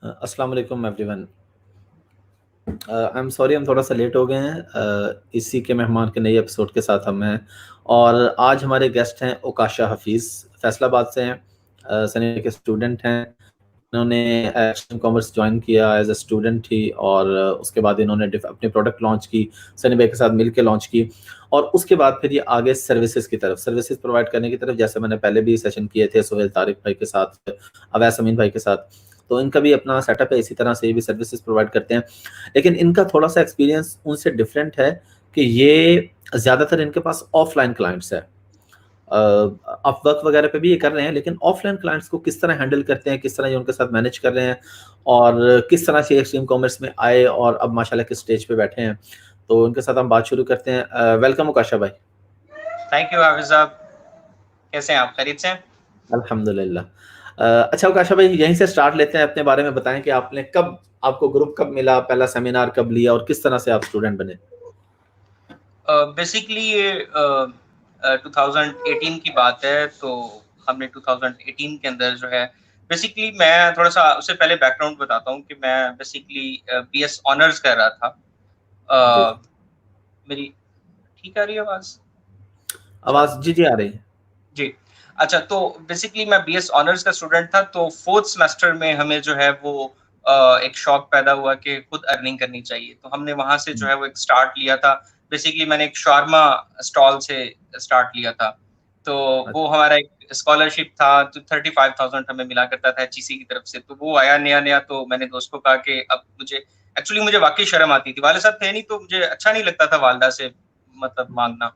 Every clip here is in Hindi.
अस्सलाम वालेकुम एवरीवन। आई एम सॉरी हम थोड़ा सा लेट हो गए हैं। इसी के मेहमान के नए एपिसोड के साथ हम हैं और आज हमारे गेस्ट हैं ओकाशा हफीज़, फैसलाबाद से हैं। सनी के स्टूडेंट हैं। इन्होंने एक्शन कॉमर्स ज्वाइन किया एज अ स्टूडेंट ही और उसके बाद इन्होंने अपनी प्रोडक्ट लॉन्च की, सनी भाई के साथ मिल के लॉन्च की और उसके बाद फिर ये आगे सर्विसेज की तरफ, सर्विसेज प्रोवाइड करने की तरफ, जैसे मैंने पहले भी सेशन किए थे सोहेल तारिक भाई के साथ, अवैस अमीन भाई के साथ। तो इनका भी अपना सेटअप है, इसी तरह से ये भी सर्विसेज प्रोवाइड करते हैं। लेकिन इनका थोड़ा सा एक्सपीरियंस उनसे डिफरेंट है कि ये ज़्यादातर इनके पास ऑफलाइन क्लाइंट्स है। अपवर्क वगैरह पे भी ये कर रहे हैं, लेकिन ऑफलाइन क्लाइंट्स को किस तरह हैंडल करते हैं, किस तरह ये उनके साथ मैनेज कर रहे हैं और किस तरह से एक्सट्रीम कॉमर्स में आए और अब माशाल्लाह किस स्टेज पे बैठे हैं, तो उनके साथ हम बात शुरू करते हैं। वेलकम ओकाशा भाई। थैंक यू हाफिज साहब, कैसे हैं आप? खैरियत से हैं? अल्हम्दुलिल्लाह। अच्छा ओकाशा भाई, यहीं से स्टार्ट लेते हैं, अपने बारे में बताएं कि आपने कब, आपको ग्रुप कब मिला, पहला सेमिनार कब लिया और किस तरह से आप स्टूडेंट बने। बेसिकली ये 2018 की बात है। तो हमने 2018 के अंदर जो है, बेसिकली मैं थोड़ा सा उससे पहले बैकग्राउंड बताता हूँ कि मैं बेसिकली बीएस ऑनर्स कर रहा था। जी मेरी ठीक आ रही है आवाज? आवाज जी जी आ रही है। जी। अच्छा, तो बेसिकली मैं बीएस ऑनर्स का स्टूडेंट था। तो फोर्थ सेमेस्टर में हमें जो है वो एक शौक पैदा हुआ कि खुद अर्निंग करनी चाहिए। तो हमने वहां से जो है वो एक स्टार्ट लिया था। बेसिकली मैंने एक शावरमा स्टॉल से स्टार्ट लिया था। तो वो अच्छा। हमारा एक स्कॉलरशिप था, तो 35,000 हमें मिला करता था एचईसी की तरफ से। तो वो आया नया नया। तो मैंने दोस्त को कहा कि अब मुझे वाकई शर्म आती थी। वाले साहब थे नहीं, तो मुझे अच्छा नहीं लगता था वालदा से मतलब मांगना।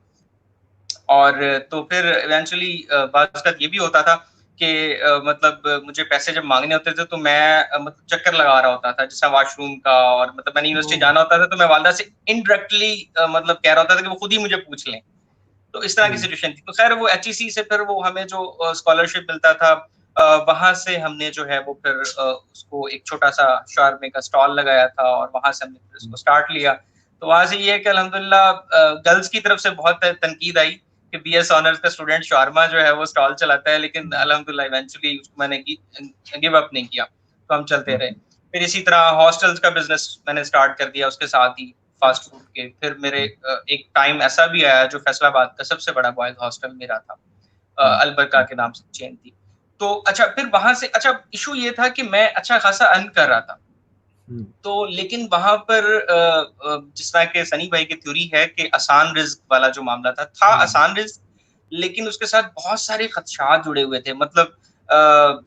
और तो फिर इवेंचुअली बात का ये भी होता था कि मतलब मुझे पैसे जब मांगने होते थे तो मैं मतलब चक्कर लगा रहा होता था, जैसा वॉशरूम का। और मतलब मैंने यूनिवर्सिटी जाना होता था तो मैं वालदा से इनडायरेक्टली मतलब कह रहा होता था कि वो खुद ही मुझे पूछ लें। तो इस तरह की सिचुएशन थी। तो खैर वो एचईसी से फिर वो हमें जो स्कॉलरशिप मिलता था, वहां से हमने जो है वो फिर उसको एक छोटा सा शावरमे का स्टॉल लगाया था और वहां से हमने फिर उसको स्टार्ट लिया। तो वहां से ये है कि अल्हम्दुलिल्लाह गर्ल्स की तरफ से बहुत तनकीद आई कि बीएस ऑनर्स का स्टूडेंट शावरमा जो है वो स्टॉल चलाता है, लेकिन अल्हम्दुलिल्लाह इवेंचुअली उसको मैंने गिव अप नहीं किया। तो हम चलते रहे। फिर इसी तरह हॉस्टल्स का बिजनेस मैंने स्टार्ट कर दिया उसके साथ ही, फास्ट फूड के। फिर मेरे एक टाइम ऐसा भी आया जो फैसलाबाद का सबसे बड़ा बॉयज हॉस्टल मेरा था, अलबरका के नाम से चेन थी। तो अच्छा, फिर वहां से अच्छा इशू ये था कि मैं अच्छा खासा अर्न कर रहा था। तो लेकिन वहां पर जिस तरह के सनी भाई की थ्योरी है कि आसान रिस्क वाला जो मामला था आसान रिस्क, लेकिन उसके साथ बहुत सारे खदशात जुड़े हुए थे। मतलब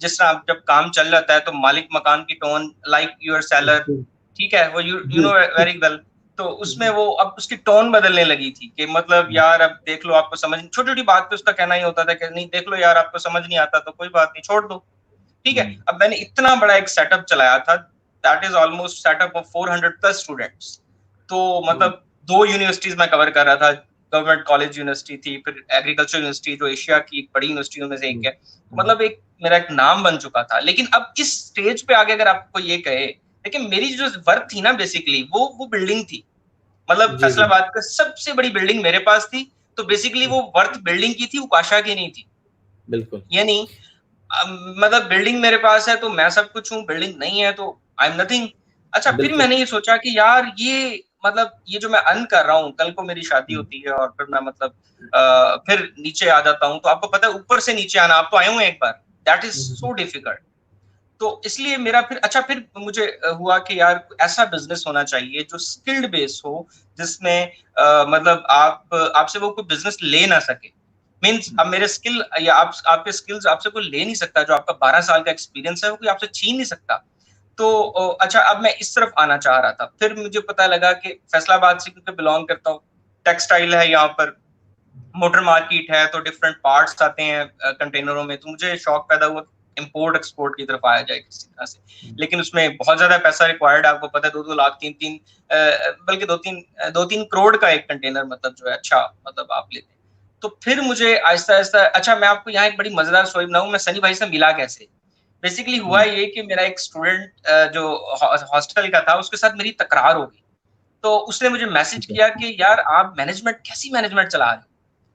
जिस तरह जब काम चल जाता है तो मालिक मकान की टोन, लाइक योर सेलर, ठीक है, वो यू नो वेरी वेल। तो उसमें वो अब उसकी टोन बदलने लगी थी कि मतलब यार अब देख लो, आपको समझ, छोटी छोटी बात पे उसका कहना ही होता था कि नहीं देख लो यार, आपको समझ नहीं आता तो कोई बात नहीं, छोड़ दो, ठीक है। अब मैंने इतना बड़ा एक सेटअप चलाया था, that is almost setup of 400 plus students. तो मतलब 2 यूनिवर्सिटीज में कवर कर रहा था। गवर्नमेंट कॉलेज यूनिवर्सिटी थी, फिर एग्रीकल्चर यूनिवर्सिटी जो एशिया की एक बड़ी यूनिवर्सिटियों में से एक है। मतलब एक मेरा एक नाम बन चुका था। लेकिन अब इस स्टेज पे आगे अगर आपको ये कहे, लेकिन मेरी जो वर्क थी ना बेसिकली वो बिल्डिंग थी। मतलब जी जी फैसलाबाद का सबसे बड़ी बिल्डिंग मेरे पास थी। तो बेसिकली वो वर्थ बिल्डिंग की थी, उकाशा की नहीं थी। बिल्कुल यानी मतलब बिल्डिंग मेरे पास है तो मैं सब कुछ हूँ, बिल्डिंग नहीं है तो आई एम नथिंग। अच्छा, फिर बिल्कुल। मैंने ये सोचा कि यार ये मतलब ये जो मैं अर्न कर रहा हूँ, कल को मेरी शादी होती है और फिर मैं मतलब फिर नीचे आ जाता हूँ। तो आपको पता है ऊपर से नीचे आना, आप तो आए हुए एक बार, दैट इज सो डिफिकल्ट। तो इसलिए मेरा फिर मुझे हुआ कि यार ऐसा बिजनेस होना चाहिए जो स्किल्ड बेस हो, जिसमें मतलब आपसे वो कोई बिजनेस ले ना सके। मीन्स अब मेरे स्किल या आपके स्किल्स आपसे कोई ले नहीं सकता। जो आपका 12 साल का एक्सपीरियंस है वो कोई आपसे छीन नहीं सकता। तो अच्छा, अब मैं इस तरफ आना चाह रहा था। फिर मुझे पता लगा कि फैसलाबाद से क्योंकि बिलोंग करता हूँ, टेक्सटाइल है यहाँ पर, मोटर मार्केट है, तो डिफरेंट पार्ट्स आते हैं कंटेनरों में। तो मुझे शौक पैदा हुआ इंपोर्ट एक्सपोर्ट की तरफ आया जाए किसी तरह से। लेकिन उसमें बहुत ज्यादा पैसा रिक्वायर्ड है, आपको पता है, 2-2 लाख, 3-3 बल्कि 2-3 करोड़ का एक कंटेनर मतलब जो है, अच्छा मतलब आप लेते हैं। तो फिर मुझे आहिस्ता आहिस्ता, अच्छा मैं आपको यहाँ एक बड़ी मजेदार स्टोरी बनाऊं, मैं सनी भाई से मिला कैसे। बेसिकली हुआ ये कि मेरा एक स्टूडेंट जो हॉस्टल का था, उसके साथ मेरी तकरार हो गई। तो उसने मुझे मैसेज किया कि यार आप मैनेजमेंट, कैसी मैनेजमेंट चला रहे हो,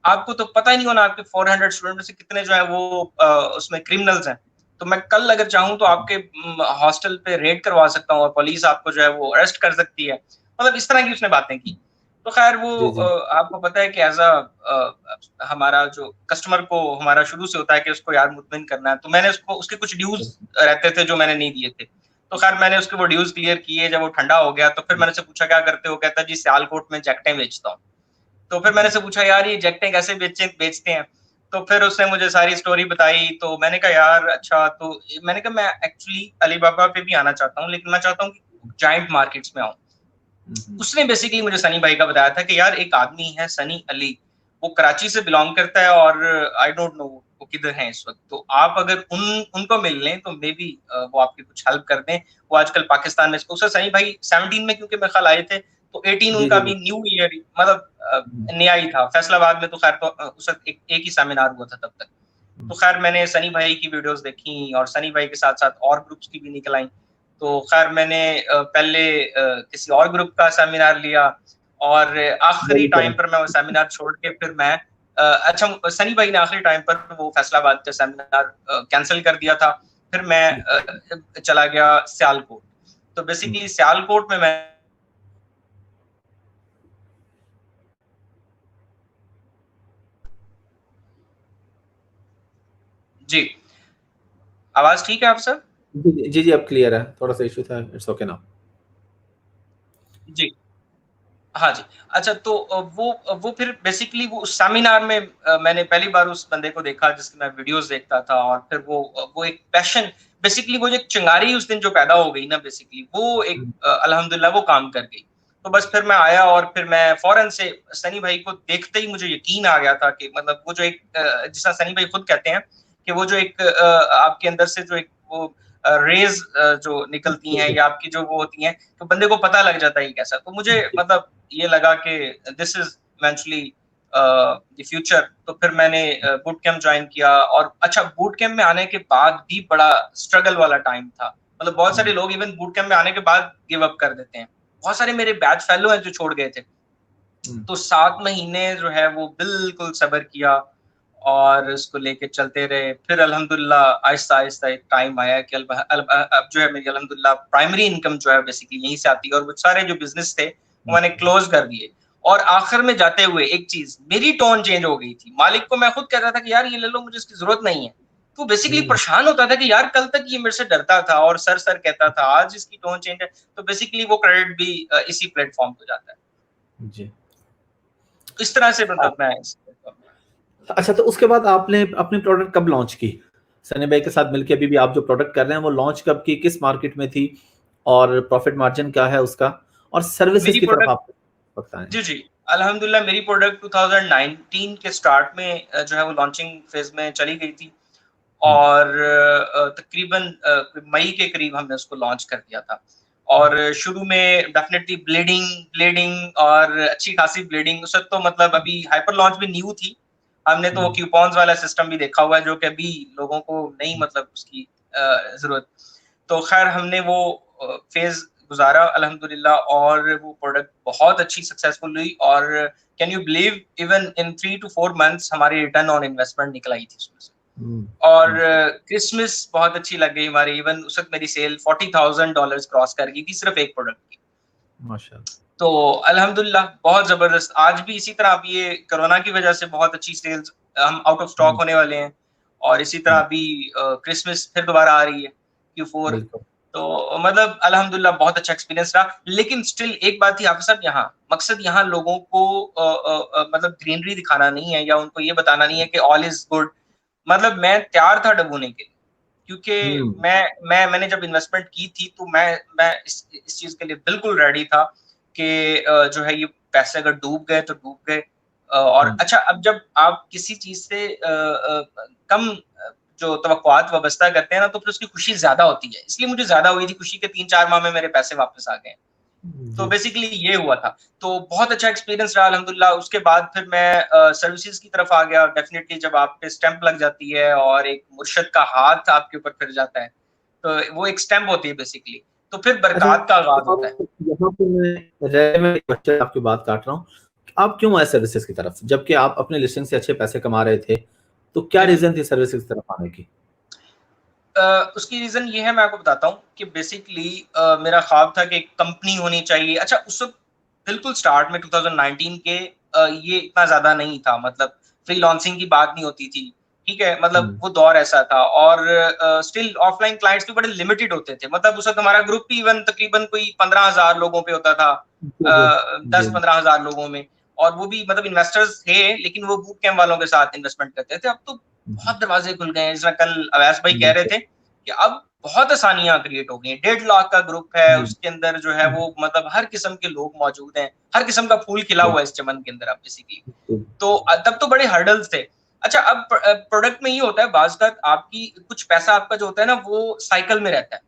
आपको तो पता ही नहीं होना आपके 400 स्टूडेंट में से कितने जो है वो उसमें क्रिमिनल्स हैं। तो मैं कल अगर चाहूँ तो आपके हॉस्टल पे रेड करवा सकता हूँ और पुलिस आपको जो है वो अरेस्ट कर सकती है। मतलब इस तरह की उसने बातें की। तो खैर वो जी जी आपको पता है कि एज अ हमारा जो कस्टमर को हमारा शुरू से होता है कि उसको यार मुतमिन करना है, तो मैंने उसको उसके कुछ ड्यूज रहते थे जो मैंने नहीं दिए थे, तो खैर मैंने उसके वो ड्यूज क्लियर किए। जब वो ठंडा हो गया तो फिर मैंने उससे पूछा क्या करते हो, कहता जी सियालकोट में जैकटें बेचता हूँ। तो फिर मैंने उससे पूछा यार ये जैकटें कैसे बेचते हैं, तो फिर उसने मुझे सारी स्टोरी बताई। तो मैंने कहा यार अच्छा, तो मैंने कहा मैं एक्चुअली अलीबाबा पे भी आना चाहता हूँ, लेकिन मैं चाहता हूँ कि जाइंट मार्केट्स में आऊँ। उसने बेसिकली मुझे सनी भाई का बताया था कि यार एक आदमी है सनी अली, वो कराची से बिलोंग करता है और आई डोंट नो वो किधर है इस वक्त, तो आप अगर उनको मिल लें तो मे बी वो आपकी कुछ हेल्प कर दें। वो आजकल पाकिस्तान में, उससे सनी भाई 17 में क्योंकि मेरे ख्याल आए थे, तो 18 जी उनका जी भी जी न्यू ईयर मतलब नया ही था। फैसलाबाद में तो खैर तो उस वक्त एक ही सेमिनार हुआ था तब तक। तो खैर मैंने सनी भाई की वीडियोस देखी और सनी भाई के साथ साथ और ग्रुप्स की भी निकल आई। तो खैर मैंने पहले किसी और ग्रुप का सेमिनार लिया और आखिरी वेरी टाइम करेक्ट। पर मैं वो सेमिनार छोड़ के फिर मैं अच्छा सनी भाई ने आखिरी टाइम पर वो फैसलाबाद का सेमिनार कैंसिल कर दिया था। फिर मैं चला गया सियालकोट। तो बेसिकली सियालकोट में मैं जी, आवाज ठीक है आप सर? जी जी जी, अब क्लियर है, थोड़ा सा इशू था, इट्स ओके नाउ। जी हाँ जी। अच्छा तो वो फिर बेसिकली वो उस सेमिनार में मैंने पहली बार उस बंदे को देखा जिसकी मैं वीडियोस देखता था, और फिर वो एक पैशन, बेसिकली वो जो एक चिंगारी उस दिन जो पैदा हो गई ना, बेसिकली वो एक अल्हम्दुलिल्लाह वो काम कर गई। तो बस फिर मैं आया और फिर मैं फौरन से सनी भाई को देखते ही मुझे यकीन आ गया था कि मतलब वो जो एक जिसका सनी भाई खुद कहते हैं कि वो जो एक आपके अंदर से जो एक वो रेज जो निकलती हैं या आपकी जो वो होती हैं, तो बंदे को पता लग जाता है कैसा। तो मुझे मतलब ये लगा कि this is eventually the future. तो फिर मैंने बूट कैंप ज्वाइन किया। और अच्छा, बूट कैंप में आने के बाद भी बड़ा स्ट्रगल वाला टाइम था। मतलब बहुत सारे लोग इवन बूट कैंप में आने के बाद गिव अप कर देते हैं। बहुत सारे मेरे बैच फेलो हैं जो छोड़ गए थे। तो 7 महीने जो है वो बिल्कुल सब्र किया और उसको लेके चलते रहे। फिर अल्हम्दुलिल्लाह आहिस्ता आहिस्ता एक टाइम आया कि अब जो है मेरी अल्हम्दुलिल्लाह प्राइमरी इनकम जो है बेसिकली यहीं से आती है, और वो सारे जो बिजनेस थे वो मैंने क्लोज कर दिए। और आखिर में जाते हुए एक चीज, मेरी टोन चेंज हो गई थी। मालिक को मैं खुद कह रहा था कि यार ये ले लो, मुझे इसकी जरूरत नहीं है। तो बेसिकली परेशान होता था कि यार कल तक ये मेरे से डरता था और सर सर कहता था, आज इसकी टोन चेंज है। तो बेसिकली वो क्रेडिट भी इसी प्लेटफॉर्म पे जाता है। जी। इस तरह से मतलब मैं अच्छा, तो उसके बाद आपने अपनी प्रोडक्ट कब लॉन्च की? सनी भाई के साथ मिलके अभी भी आप जो प्रोडक्ट कर रहे हैं वो लॉन्च कब की, किस मार्केट में थी, और प्रॉफिट मार्जिन क्या है उसका, और सर्विसेज मेरी की तरफ प्रोडक्ट आप बताएं। जी जी अल्हम्दुलिल्लाह मेरी प्रोडक्ट 2019 के स्टार्ट में जो है वो लॉन्चिंग फेज में चली गई थी। और तकरीबन मई के करीब हमने उसको लॉन्च कर दिया था। और शुरू में डेफिनेटली ब्लीडिंग ब्लीडिंग और अच्छी खासी ब्लीडिंग, उस वक्त तो मतलब अभी हाइपर लॉन्च भी न्यू थी। हमने तो वो क्यूपॉन्स वाला सिस्टम भी देखा हुआ है जो कि अभी लोगों को नहीं मतलब उसकी जरूरत। तो खैर हमने वो फेज गुजारा अल्हम्दुलिल्लाह, और वो प्रोडक्ट बहुत अच्छी सक्सेसफुल हुई। और can you believe even in 3 to 4 months हमारी रिटर्न ऑन इन्वेस्टमेंट निकल आई थी उसमें से। और क्रिसमस बहुत अच्छी लग गई हमारी। इवन उस वक्त मेरी सेल $40,000 क्रॉस कर गई थी सिर्फ एक प्रोडक्ट की। माशाल्लाह। तो अल्हम्दुलिल्लाह बहुत जबरदस्त। आज भी इसी तरह, अब ये कोरोना की वजह से बहुत अच्छी सेल्स, हम आउट ऑफ स्टॉक होने वाले हैं। और इसी तरह अभी क्रिसमस फिर दोबारा आ रही है Q4। बिल्कुल। तो मतलब अल्हम्दुलिल्लाह बहुत अच्छा एक्सपीरियंस रहा। लेकिन स्टिल एक बात थी हाफिज साहब, यहाँ मकसद यहाँ लोगों को मतलब ग्रीनरी दिखाना नहीं है या उनको ये बताना नहीं है कि ऑल इज गुड। मतलब मैं तैयार था डबोने के लिए, क्योंकि मैंने जब इन्वेस्टमेंट की थी तो मैं इस चीज के लिए बिल्कुल रेडी था कि जो है ये पैसे अगर डूब गए तो डूब गए। और अच्छा, अब जब आप किसी चीज से कम जो तवक्कुआत वाबस्ता करते हैं ना, तो फिर उसकी खुशी ज्यादा होती है। इसलिए मुझे ज्यादा हुई थी खुशी के 3-4 माह में मेरे पैसे वापस आ गए। तो जी। बेसिकली ये हुआ था। तो बहुत अच्छा एक्सपीरियंस रहा अल्हम्दुलिल्लाह। उसके बाद फिर मैं सर्विसेज की तरफ आ गया। डेफिनेटली जब आप पे स्टैंप लग जाती है और एक मुर्शद का हाथ आपके ऊपर फिर जाता है, तो वो एक स्टैंप होती है बेसिकली, तो फिर अच्छा, बरकत का आगाज होता है। यहाँ पे मैं रेलेवेंट क्वेश्चन आपकी बात काट रहा हूँ। आप क्यों आए सर्विसेज की तरफ, जबकि आप अपने लिस्टिंग से अच्छे पैसे कमा रहे थे? तो क्या जी जी रीजन थी सर्विसेज की तरफ आने की? उसकी रीजन ये है, मैं आपको बताता हूँ कि बेसिकली मेरा ख्वाब था कि एक कंपनी होनी चाहिए। अच्छा, उस वक्त बिल्कुल स्टार्ट में 2019 के ये इतना ज्यादा नहीं था, मतलब फ्रीलांसिंग की बात नहीं होती थी, ठीक है, मतलब वो दौर ऐसा था। और स्टिल ऑफलाइन क्लाइंट्स भी बड़े लिमिटेड होते थे, मतलब उस वक्त हमारा ग्रुप भी इवन तकरीबन कोई 15,000 लोगों पे होता था, जी, जी, जी। 10-15,000 लोगों में। और वो भी मतलब इन्वेस्टर्स थे, लेकिन वो बूट कैंप वालों के साथ इन्वेस्टमेंट करते थे। अब तो बहुत दरवाजे खुल गए हैं, जिसमें कल अवैस भाई कह रहे बिल्कुल। थे कि अब बहुत आसानियां क्रिएट हो गई हैं। 1.5 लाख का ग्रुप है, जी। उसके अंदर जो है वो मतलब हर किस्म के लोग मौजूद हैं, हर किस्म का फूल खिला हुआ है इस चमन के अंदर अब बेसिकली। बिल्कुल। तो तब तो बड़े हर्डल्स थे। अच्छा, अब प्रोडक्ट में ये होता है बाज़ का आपकी कुछ पैसा आपका जो होता है ना वो साइकिल में रहता है।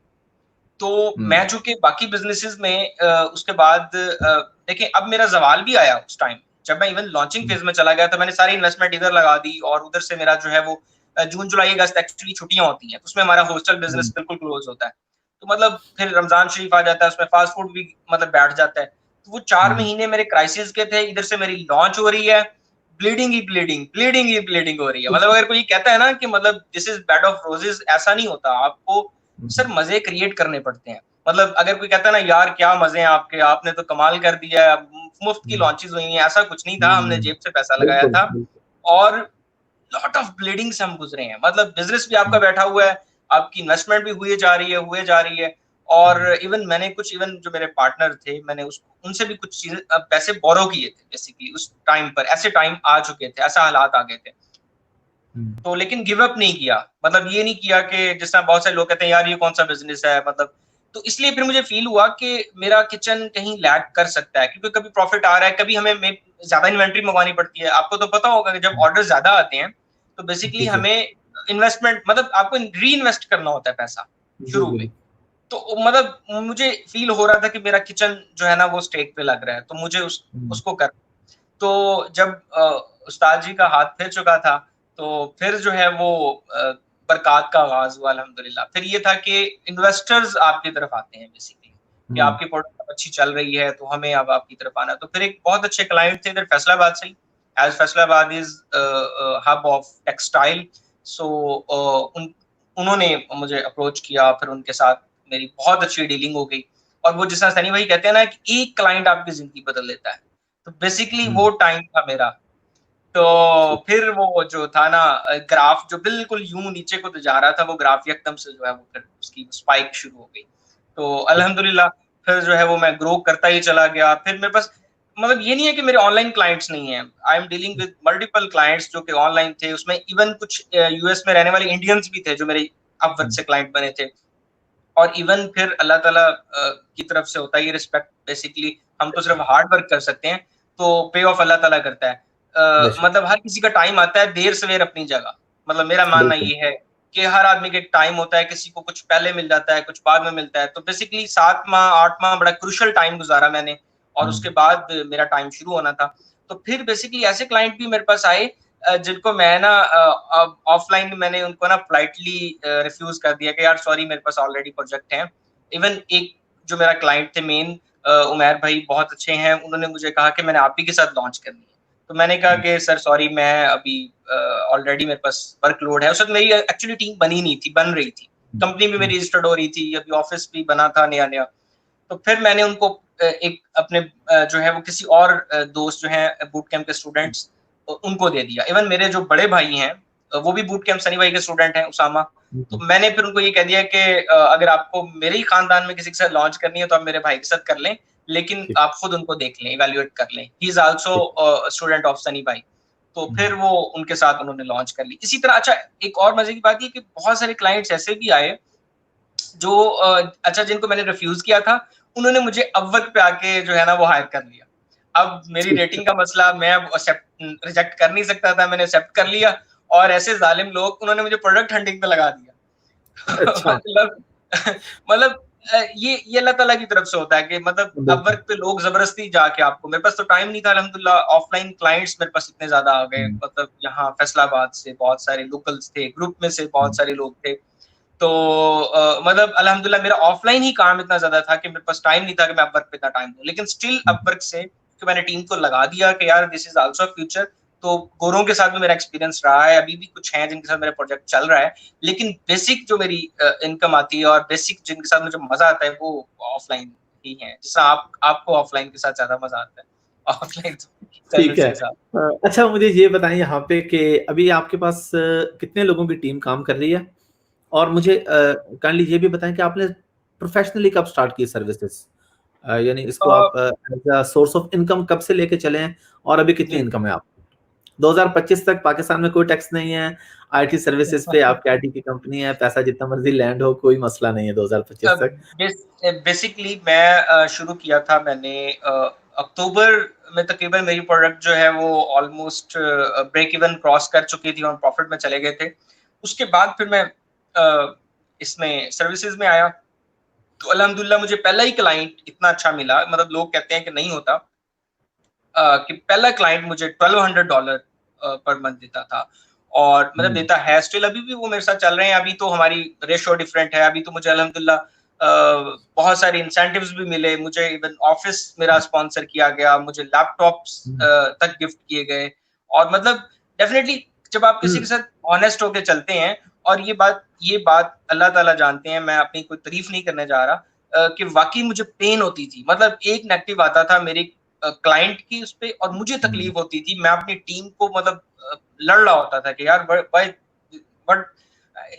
तो मैं चूंकि बाकी बिजनेसेस में उसके बाद देखिए अब मेरा ज़वाल भी आया उस टाइम, जब मैं इवन लॉन्चिंग फेज में चला गया तो मैंने सारी इन्वेस्टमेंट इधर लगा दी, और उधर से मेरा जो है वो जून जुलाई अगस्त एक्चुअली छुट्टियां होती हैं, तो उसमें हमारा हॉस्टल बिजनेस बिल्कुल क्लोज होता है। तो मतलब फिर रमजान शरीफ आ जाता है, उसमें फास्ट फूड भी मतलब बैठ जाता है। तो वो 4 महीने मेरे क्राइसिस के थे, इधर से मेरी लॉन्च हो रही है, ब्लीडिंग ही ब्लीडिंग, ब्लीडिंग ही ब्लीडिंग हो रही है। मतलब अगर कोई कहता है ना कि मतलब this is bed of roses, ऐसा नहीं होता। आपको सर मजे क्रिएट करने पड़ते हैं। मतलब अगर कोई कहता है ना यार क्या मजे हैं आपके, आपने तो कमाल कर दिया है, मुफ्त की लॉन्चेस हुई हैं, ऐसा कुछ नहीं था, हमने जेब से पैसा लगाया बिल्कुल, था। बिल्कुल। और लॉट ऑफ ब्लीडिंग से हम गुजरे हैं, मतलब बिजनेस भी आपका बैठा हुआ है, आपकी इन्वेस्टमेंट भी हुए जा रही है, हुए जा रही है। और इवन मैंने कुछ, इवन जो मेरे पार्टनर थे, मैंने उसको उनसे भी कुछ चीजें पैसे बोरो किए थे बेसिकली उस टाइम पर। ऐसे टाइम आ चुके थे, ऐसा हालात आ गए थे। तो लेकिन गिव अप नहीं किया, मतलब ये नहीं किया कि जिस तरह बहुत सारे लोग कहते हैं यार ये कौन सा बिजनेस है, मतलब। तो इसलिए फिर मुझे फील हुआ कि मेरा किचन कहीं लैग कर सकता है, क्योंकि कभी प्रॉफिट आ रहा है, कभी हमें ज्यादा इन्वेंट्री मंगवानी पड़ती है। आपको तो पता होगा कि जब ऑर्डर ज्यादा आते हैं तो बेसिकली जी, जी। हमें इन्वेस्टमेंट, मतलब आपको री इन्वेस्ट करना होता है पैसा जी, शुरू में। जी। तो मतलब मुझे फील हो रहा था कि मेरा किचन जो है ना वो स्टेक पे लग रहा है, तो मुझे उसको कर। तो जब उस्ताद जी का हाथ फिर चुका था, तो फिर जो है वो बरक़ात का आगाज़ हुआ अल्हम्दुलिल्लाह। फिर ये था कि इन्वेस्टर्स आपकी तरफ आते हैं बेसिकली, कि हुँ। आपकी प्रोडक्ट अच्छी चल रही है, तो हमें अब आपकी तरफ आना है। तो फिर एक बहुत अच्छे क्लाइंट थे इधर फैसलाबाद से ही, as Faisalabad is hub of textile. So उन्होंने मुझे अप्रोच किया, फिर उनके साथ मेरी बहुत अच्छी डीलिंग हो गई। और वो जिस तरह सनी भाई कहते हैं ना कि एक क्लाइंट आपकी ज़िंदगी बदल देता है। तो बेसिकली हुँ। वो टाइम था मेरा। तो जी। फिर वो जो था ना ग्राफ जो बिल्कुल यूँ नीचे को तो जा रहा था, वो ग्राफ एकदम से जो है वो फिर उसकी स्पाइक शुरू हो गई। तो अल्हम्दुलिल्लाह फिर जो है वो मैं ग्रो करता ही चला गया। फिर मेरे पास मतलब ये नहीं है कि मेरे ऑनलाइन क्लाइंट्स नहीं हैं। I am dealing with multiple clients जो कि ऑनलाइन थे। उसमें इवन कुछ यूएस में रहने वाले इंडियंस भी थे जो मेरे अपवर्क हुँ। से क्लाइंट बने थे। और इवन फिर अल्लाह ताला की तरफ से होता है ये रिस्पेक्ट बेसिकली। हम तो सिर्फ हार्ड वर्क कर सकते हैं, तो पे ऑफ अल्लाह ताला करता है। बेशक। मतलब हर किसी का टाइम आता है, देर सवेर अपनी जगह। मतलब मेरा मानना बिल्कुल। ये है कि हर आदमी का एक टाइम होता है, किसी को कुछ पहले मिल जाता है, कुछ बाद में मिलता है। तो बेसिकली 7 माह 8 माह बड़ा क्रूशियल टाइम गुज़ारा मैंने, और हुँ। उसके बाद मेरा टाइम शुरू होना था। तो फिर बेसिकली ऐसे क्लाइंट भी मेरे पास आए जिनको मैं ना अब ऑफलाइन मैंने उनको ना पोलाइटली रिफ्यूज कर दिया कि यार सॉरी मेरे पास ऑलरेडी प्रोजेक्ट है। इवन एक जो मेरा क्लाइंट थे मेन, उमैर भाई बहुत अच्छे हैं, उन्होंने मुझे कहा कि मैंने आप ही के साथ लॉन्च करनी है। तो मैंने कहा हुँ। कि सर सॉरी मैं अभी ऑलरेडी मेरे पास वर्कलोड है। उस वक्त मेरी एक्चुअली टीम बनी नहीं थी, बन रही थी, हुँ। कंपनी भी हुँ। मेरी रजिस्टर्ड हो रही थी, अभी ऑफिस भी बना था नया नया। तो फिर मैंने उनको एक अपने जो है वो किसी और दोस्त जो हैं बूट कैंप के स्टूडेंट्स, उनको दे दिया। इवन मेरे जो बड़े भाई हैं वो भी बूट कैंप सनी भाई के स्टूडेंट हैं, उसामा। तो हुँ। मैंने फिर उनको ये कह दिया कि अगर आपको मेरे ही खानदान में किसी के साथ लॉन्च करनी है तो आप मेरे भाई के साथ कर लें, लेकिन ठीक, आप खुद उनको देख लें, इवैल्यूएट कर लें। ही इज आल्सो ठीक। स्टूडेंट ऑफ सनी भाई। तो हुँ। फिर वो उनके साथ उन्होंने लॉन्च कर ली। इसी तरह अच्छा एक और मजे की बात ये कि बहुत सारे क्लाइंट्स ऐसे भी आए जो अच्छा जिनको मैंने रिफ्यूज किया था, उन्होंने मुझे अपवर्क पे आके जो है ना वो हायर कर लिया। अब मेरी ठीक है। रेटिंग का मसला, मैं अब एक्सेप्ट रिजेक्ट कर नहीं सकता था, मैंने एक्सेप्ट कर लिया। और ऐसे जालिम लोग उन्होंने मुझे प्रोडक्ट हंटिंग पे लगा दिया। अच्छा। मतलब मतलब ये अल्लाह ताला की तरफ से होता है कि मतलब बिल्कुल। अपवर्क पे लोग जबरदस्ती जाके आपको, मेरे पास तो टाइम नहीं था अल्हम्दुलिल्लाह, ऑफलाइन क्लाइंट्स मेरे पास इतने ज्यादा आ गए, हुँ। मतलब यहाँ फैसलाबाद से बहुत सारे लोकल्स थे, ग्रुप में से हुँ। बहुत सारे लोग थे। तो मतलब अल्हम्दुलिल्लाह मेरा ऑफलाइन ही काम इतना ज़्यादा था कि मेरे पास टाइम नहीं था कि मैं अपवर्क पे इतना टाइम दूँ। लेकिन स्टिल हुँ। अपवर्क से कि मैंने टीम को लगा दिया कि यार this is also a future, तो गोरों के साथ भी मेरा एक्सपीरियंस रहा है, अभी भी कुछ हैं जिनके साथ मेरा प्रोजेक्ट चल रहा है, लेकिन बेसिक जो मेरी इनकम आती है और बेसिक जिनके साथ मुझे मजा आता है वो ऑफलाइन ही है, जिससे आपको ऑफलाइन के साथ ज्यादा मजा आता है ऑफलाइन ठीक कजन्स है। के साथ। अच्छा मुझे ये बताएं यहाँ पे कि अभी आपके पास कितने लोगों की टीम काम कर रही है, और मुझे काइंडली ये भी बताएं कि आपने प्रोफेशनली कब स्टार्ट की सर्विसेज, यानी इसको आप as a source of income कब से लेके चले हैं, और अभी कितनी जी इनकम है आप? 2025 तक पाकिस्तान में कोई टैक्स नहीं है, आईटी सर्विसेज पे आपकी आईटी की कंपनी है, पैसा जितना मर्जी लैंड हो, कोई मसला नहीं है 2025 तक। बेसिकली मैं शुरू किया था मैंने अक्टूबर में, तकरीबन मेरी प्रोडक्ट जो है वो ऑलमोस्ट ब्रेक इवन क्रॉस कर चुकी थी और प्रॉफिट में चले गए थे। उसके बाद फिर मैं इसमें सर्विसेज में आया, तो अल्हम्दुलिल्लाह मुझे पहला ही क्लाइंट इतना अच्छा मिला, मतलब लोग कहते हैं कि नहीं होता, कि पहला क्लाइंट मुझे $1200 पर मंथ देता था, और मतलब देता है स्टिल, अभी भी वो मेरे साथ चल रहे हैं। अभी तो हमारी रेशो डिफरेंट है, अभी तो मुझे अल्हम्दुलिल्लाह बहुत सारे इंसेंटिव्स भी मिले, मुझे इवन ऑफिस मेरा स्पॉन्सर किया गया, मुझे लैपटॉप्स तक गिफ्ट किए गए। और मतलब डेफिनेटली जब आप किसी के साथ ऑनेस्ट होकर चलते हैं, और ये बात अल्लाह ताला जानते हैं, मैं अपनी कोई तारीफ नहीं करने जा रहा, कि वाकई मुझे पेन होती थी, मतलब एक नेगेटिव आता था मेरे क्लाइंट की उस पे, और मुझे तकलीफ होती थी, मैं अपनी टीम को मतलब लड़ रहा होता था कि यार व्हाट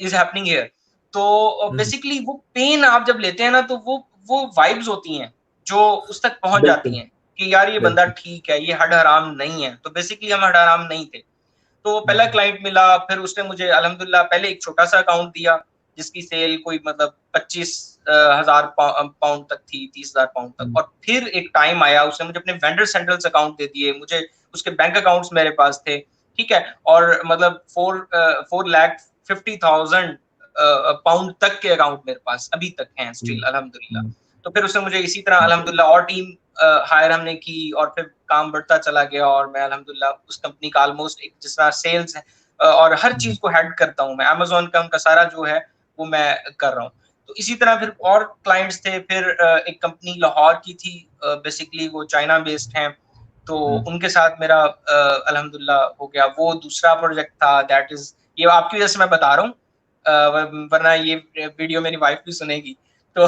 इज हैपनिंग हियर। तो बेसिकली वो पेन आप जब लेते हैं ना, तो वो वाइब्स होती हैं जो उस तक पहुंच जाती हैं कि यार ये बंदा ठीक है, ये हड हराम नहीं है। तो बेसिकली हम हड हराम नहीं थे। तो पहला क्लाइंट मिला, फिर उसने मुझे अल्हम्दुलिल्लाह पहले एक छोटा सा अकाउंट दिया जिसकी सेल कोई मतलब 25,000 पाउंड तक थी, 30,000 पाउंड तक। और फिर एक टाइम आया, उसने मुझे अपने वेंडर सेंट्रल्स अकाउंट दे दिए, मुझे उसके बैंक अकाउंट्स मेरे पास थे, ठीक है, और मतलब 4,50,000 पाउंड तक के अकाउंट मेरे पास अभी तक हैं स्टिल अल्हम्दुलिल्लाह। तो फिर उसने मुझे इसी तरह अल्हम्दुलिल्लाह और टीम हायर हमने की, और फिर काम बढ़ता चला गया, और मैं अल्हम्दुलिल्लाह उस कंपनी का ऑलमोस्ट एक जिस तरह सेल्स है और हर चीज को हेड करता हूँ मैं, अमेज़न का उनका सारा जो है वो मैं कर रहा हूँ। तो इसी तरह फिर और क्लाइंट्स थे, फिर एक कंपनी लाहौर की थी, बेसिकली वो चाइना बेस्ड हैं, तो उनके साथ मेरा अल्हम्दुलिल्लाह हो गया। वो दूसरा प्रोजेक्ट था, दैट इज, ये आपकी वजह से मैं बता रहा हूँ, वरना ये वीडियो मेरी वाइफ भी सुनेगी। तो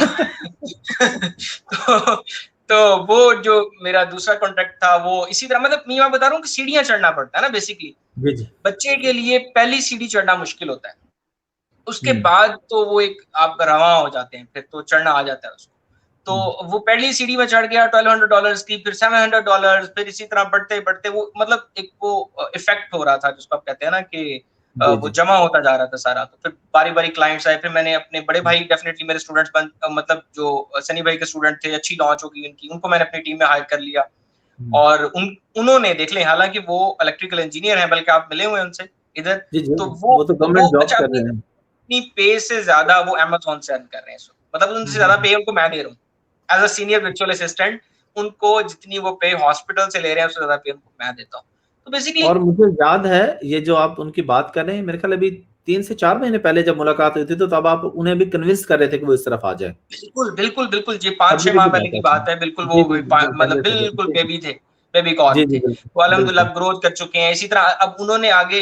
तो वो जो मेरा दूसरा कॉन्ट्रैक्ट था वो इसी तरह, मतलब मैं बता रहा हूँ कि सीढ़ियां चढ़ना पड़ता है ना बेसिकली। बच्चे के लिए पहली सीढ़ी चढ़ना मुश्किल होता है, उसके बाद तो वो एक आप रवा हो जाते हैं, फिर तो चढ़ना आ जाता है उसको। तो वो पहली सीढ़ी में चढ़ गया $1,200 की, फिर $700, फिर इसी तरह बढ़ते बढ़ते वो मतलब एक वो इफेक्ट हो रहा था जिसको आप कहते हैं ना कि वो जमा होता जा रहा था सारा। तो फिर बारी बारी क्लाइंट्स आए, फिर मैंने अपने बड़े भाई, डेफिनेटली मेरे स्टूडेंट्स मतलब जो सनी भाई के स्टूडेंट थे, अच्छी लॉन्च होगी उनकी, उनको मैंने अपनी टीम में हायर कर लिया। और उन्होंने देख लें, हालांकि वो इलेक्ट्रिकल इंजीनियर हैं, बल्कि आप मिले हुए उनसे इधर, तो वो तो गवर्नमेंट जॉब अच्छा कर रहे हैं। अपनी पे से ज्यादा वो अमेज़न से अर्न कर रहे हैं, मतलब उनसे ज्यादा पे उनको मैं दे रहा हूँ as a senior virtual assistant. उनको जितनी वो पे हॉस्पिटल से ले रहे हैं उससे ज्यादा पे उनको मैं देता हूँ। तो बेसिकली, और मुझे याद है ये जो आप उनकी बात कर रहे हैं, मेरे ख्याल अभी 3 से 4 महीने पहले जब मुलाकात हुई थी, तो तब आप उन्हें भी कन्विंस कर रहे थे कि वो इस तरफ आ जाए। बिल्कुल बिल्कुल बिल्कुल जी, 5-6 फरवरी माह की पहले बात की है बात शायद। है, बिल्कुल वो जी जी जी जी, मतलब पहले से बिल्कुल जी बेबी थे, बेबी कॉर्न जी थे। जी, वो अल्हम्दुलिल्लाह बिल्कुल। ग्रोथ कर चुके हैं। इसी तरह अब उन्होंने आगे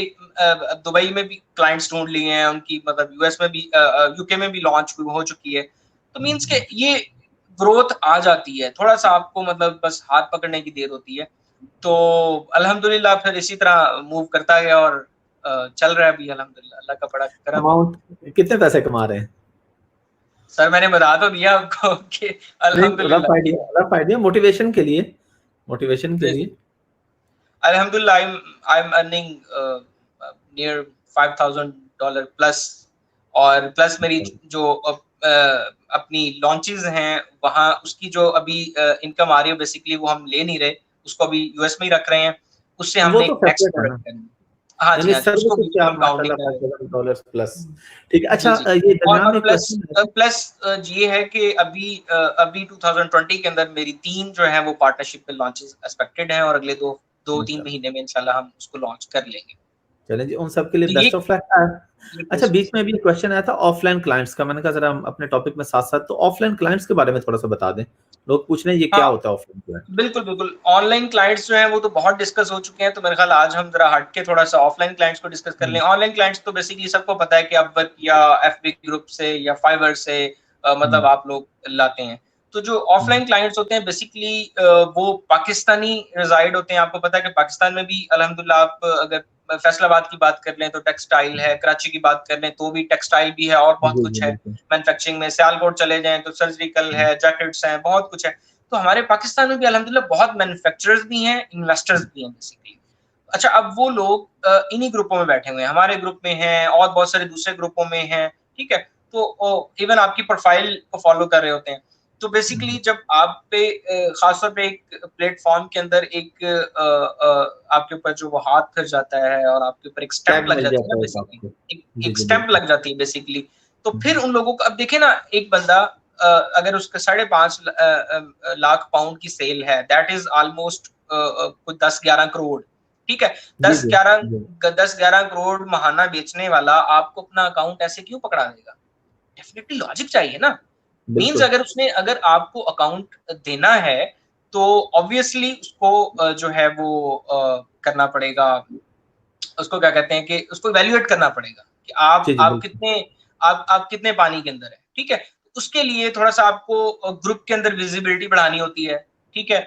दुबई में भी क्लाइंट्स ढूंढ लिए हैं, उनकी मतलब यूएस में भी, यूके में भी लॉन्च हो चुकी है। तो मींस के ये ग्रोथ आ जाती है, थोड़ा सा आपको मतलब बस हाथ पकड़ने की देर होती है। तो अल्हम्दुलिल्लाह फिर इसी तरह मूव करता गया, और चल रहा है अभी अल्हम्दुलिल्लाह, अल्लाह का बड़ा करम है। अमाउंट कितने पैसे कमा रहे हैं? सर मैंने बता तो दिया आपको कि नहीं, अल्हम्दुलिल्लाह। रफ आइडिया, मोटिवेशन के लिए, मोटिवेशन के लिए। Alhamdulillah, I'm earning near $5,000 plus, और प्लस मेरी जो अपनी लॉन्चेस हैं वहाँ उसकी जो अभी इनकम आ रही है, बेसिकली वो हम ले नहीं रहे, उसको अभी यूएस में ही रख रहे हैं, उससे वो हमने तो एक नेक्स्ट सेपरेट है ना, प्रोडक्ट करना है। हाँ जी, यानी हाँ जी, उसको सर्विसेज भी से आप हम काउंटिंग माशाल्लाह कर रहे हैं। $5,000 प्लस। ठीक है। जी अच्छा, जी। ये दरमियान और में प्लस क्वेश्चन है। प्लस ये है कि अभी 2020 के अंदर मेरी 3 जो है वो पार्टनरशिप पे लॉन्चेस एक्सपेक्टेड हैं, और अगले 2-3 माशाल्लाह, महीने में इंशाल्लाह हम उसको लॉन्च कर लेंगे। चलें जी, उन सब के लिए तो बेस्ट ऑफ लक। ये अच्छा, बीच कोशिश में है। भी क्वेश्चन आया था ऑफलाइन क्लाइंट्स का, मैंने कहा जरा हम अपने टॉपिक में साथ साथ तो ऑफलाइन क्लाइंट्स के बारे में थोड़ा सा बता दें। लोग पूछ रहे हैं ये क्या हाँ, होता है ऑफलाइन क्लाइंट? बिल्कुल, बिल्कुल। ऑनलाइन क्लाइंट्स जो हैं वो तो बहुत डिस्कस हो चुके हैं, तो मेरे ख्याल आज हम ज़रा हट के थोड़ा-सा ऑफलाइन क्लाइंट्स को डिस्कस कर लें। ऑनलाइन क्लाइंट्स तो बेसिकली सबको पता है कि अपवर्क या एफबी ग्रुप से या फाइवर से मतलब आप लोग लाते हैं। तो जो ऑफलाइन क्लाइंट्स होते हैं बेसिकली वो पाकिस्तानी रिज़ाइड होते हैं। आपको पता है कि पाकिस्तान में भी अल्हम्दुलिल्लाह आप अगर फैसलाबाद की बात कर लें तो टेक्सटाइल है, कराची की बात कर लें तो भी टेक्सटाइल भी है और बहुत जी, कुछ जी, है। बिल्कुल। मैन्युफैक्चरिंग में सियालकोट चले जाएँ तो सर्जिकल है, जैकेट्स हैं, बहुत कुछ है। तो हमारे पाकिस्तान में भी अल्हम्दुलिल्लाह बहुत मैन्युफैक्चरर्स भी हैं, इन्वेस्टर्स भी हैं बेसिकली। अच्छा, अब वो लोग इन्हीं ग्रुपों में बैठे हुए हैं, हमारे ग्रुप में हैं और बहुत सारे दूसरे ग्रुपों में हैं, ठीक है? तो इवन आपकी प्रोफाइल को फॉलो कर रहे होते हैं। तो बेसिकली जब आप पे खासतौर पे एक प्लेटफॉर्म के अंदर एक आपके ऊपर जो वो हाथ फिर जाता है और आपके ऊपर एक स्टैंप टैग लग मिल जाती है ना जाता है एक बेसिकली, आपको। एक जी, एक जी, स्टैंप बिल्कुल। लग जाती है बेसिकली। तो फिर उन लोगों को अब देखिए ना, एक बंदा अगर उसका 5.5 लाख पाउंड की सेल है, दैट इज ऑलमोस्ट कुछ 10-11 करोड़, ठीक है? जी, जी, जी। 10-11 करोड़ महाना बेचने वाला आपको अपना अकाउंट ऐसे क्यों पकड़ा देगा? डेफिनेटली लॉजिक चाहिए ना। मीन्स बिल्कुल। अगर आपको अकाउंट देना है तो ऑब्वियसली उसको जो है वो करना पड़ेगा। उसको क्या कहते हैं कि उसको इवैल्यूएट करना पड़ेगा कि जी, जी, बिल्कुल। आप कितने पानी के अंदर है, ठीक है? उसके लिए थोड़ा-सा आपको ग्रुप के अंदर विजिबिलिटी बढ़ानी होती है, ठीक है?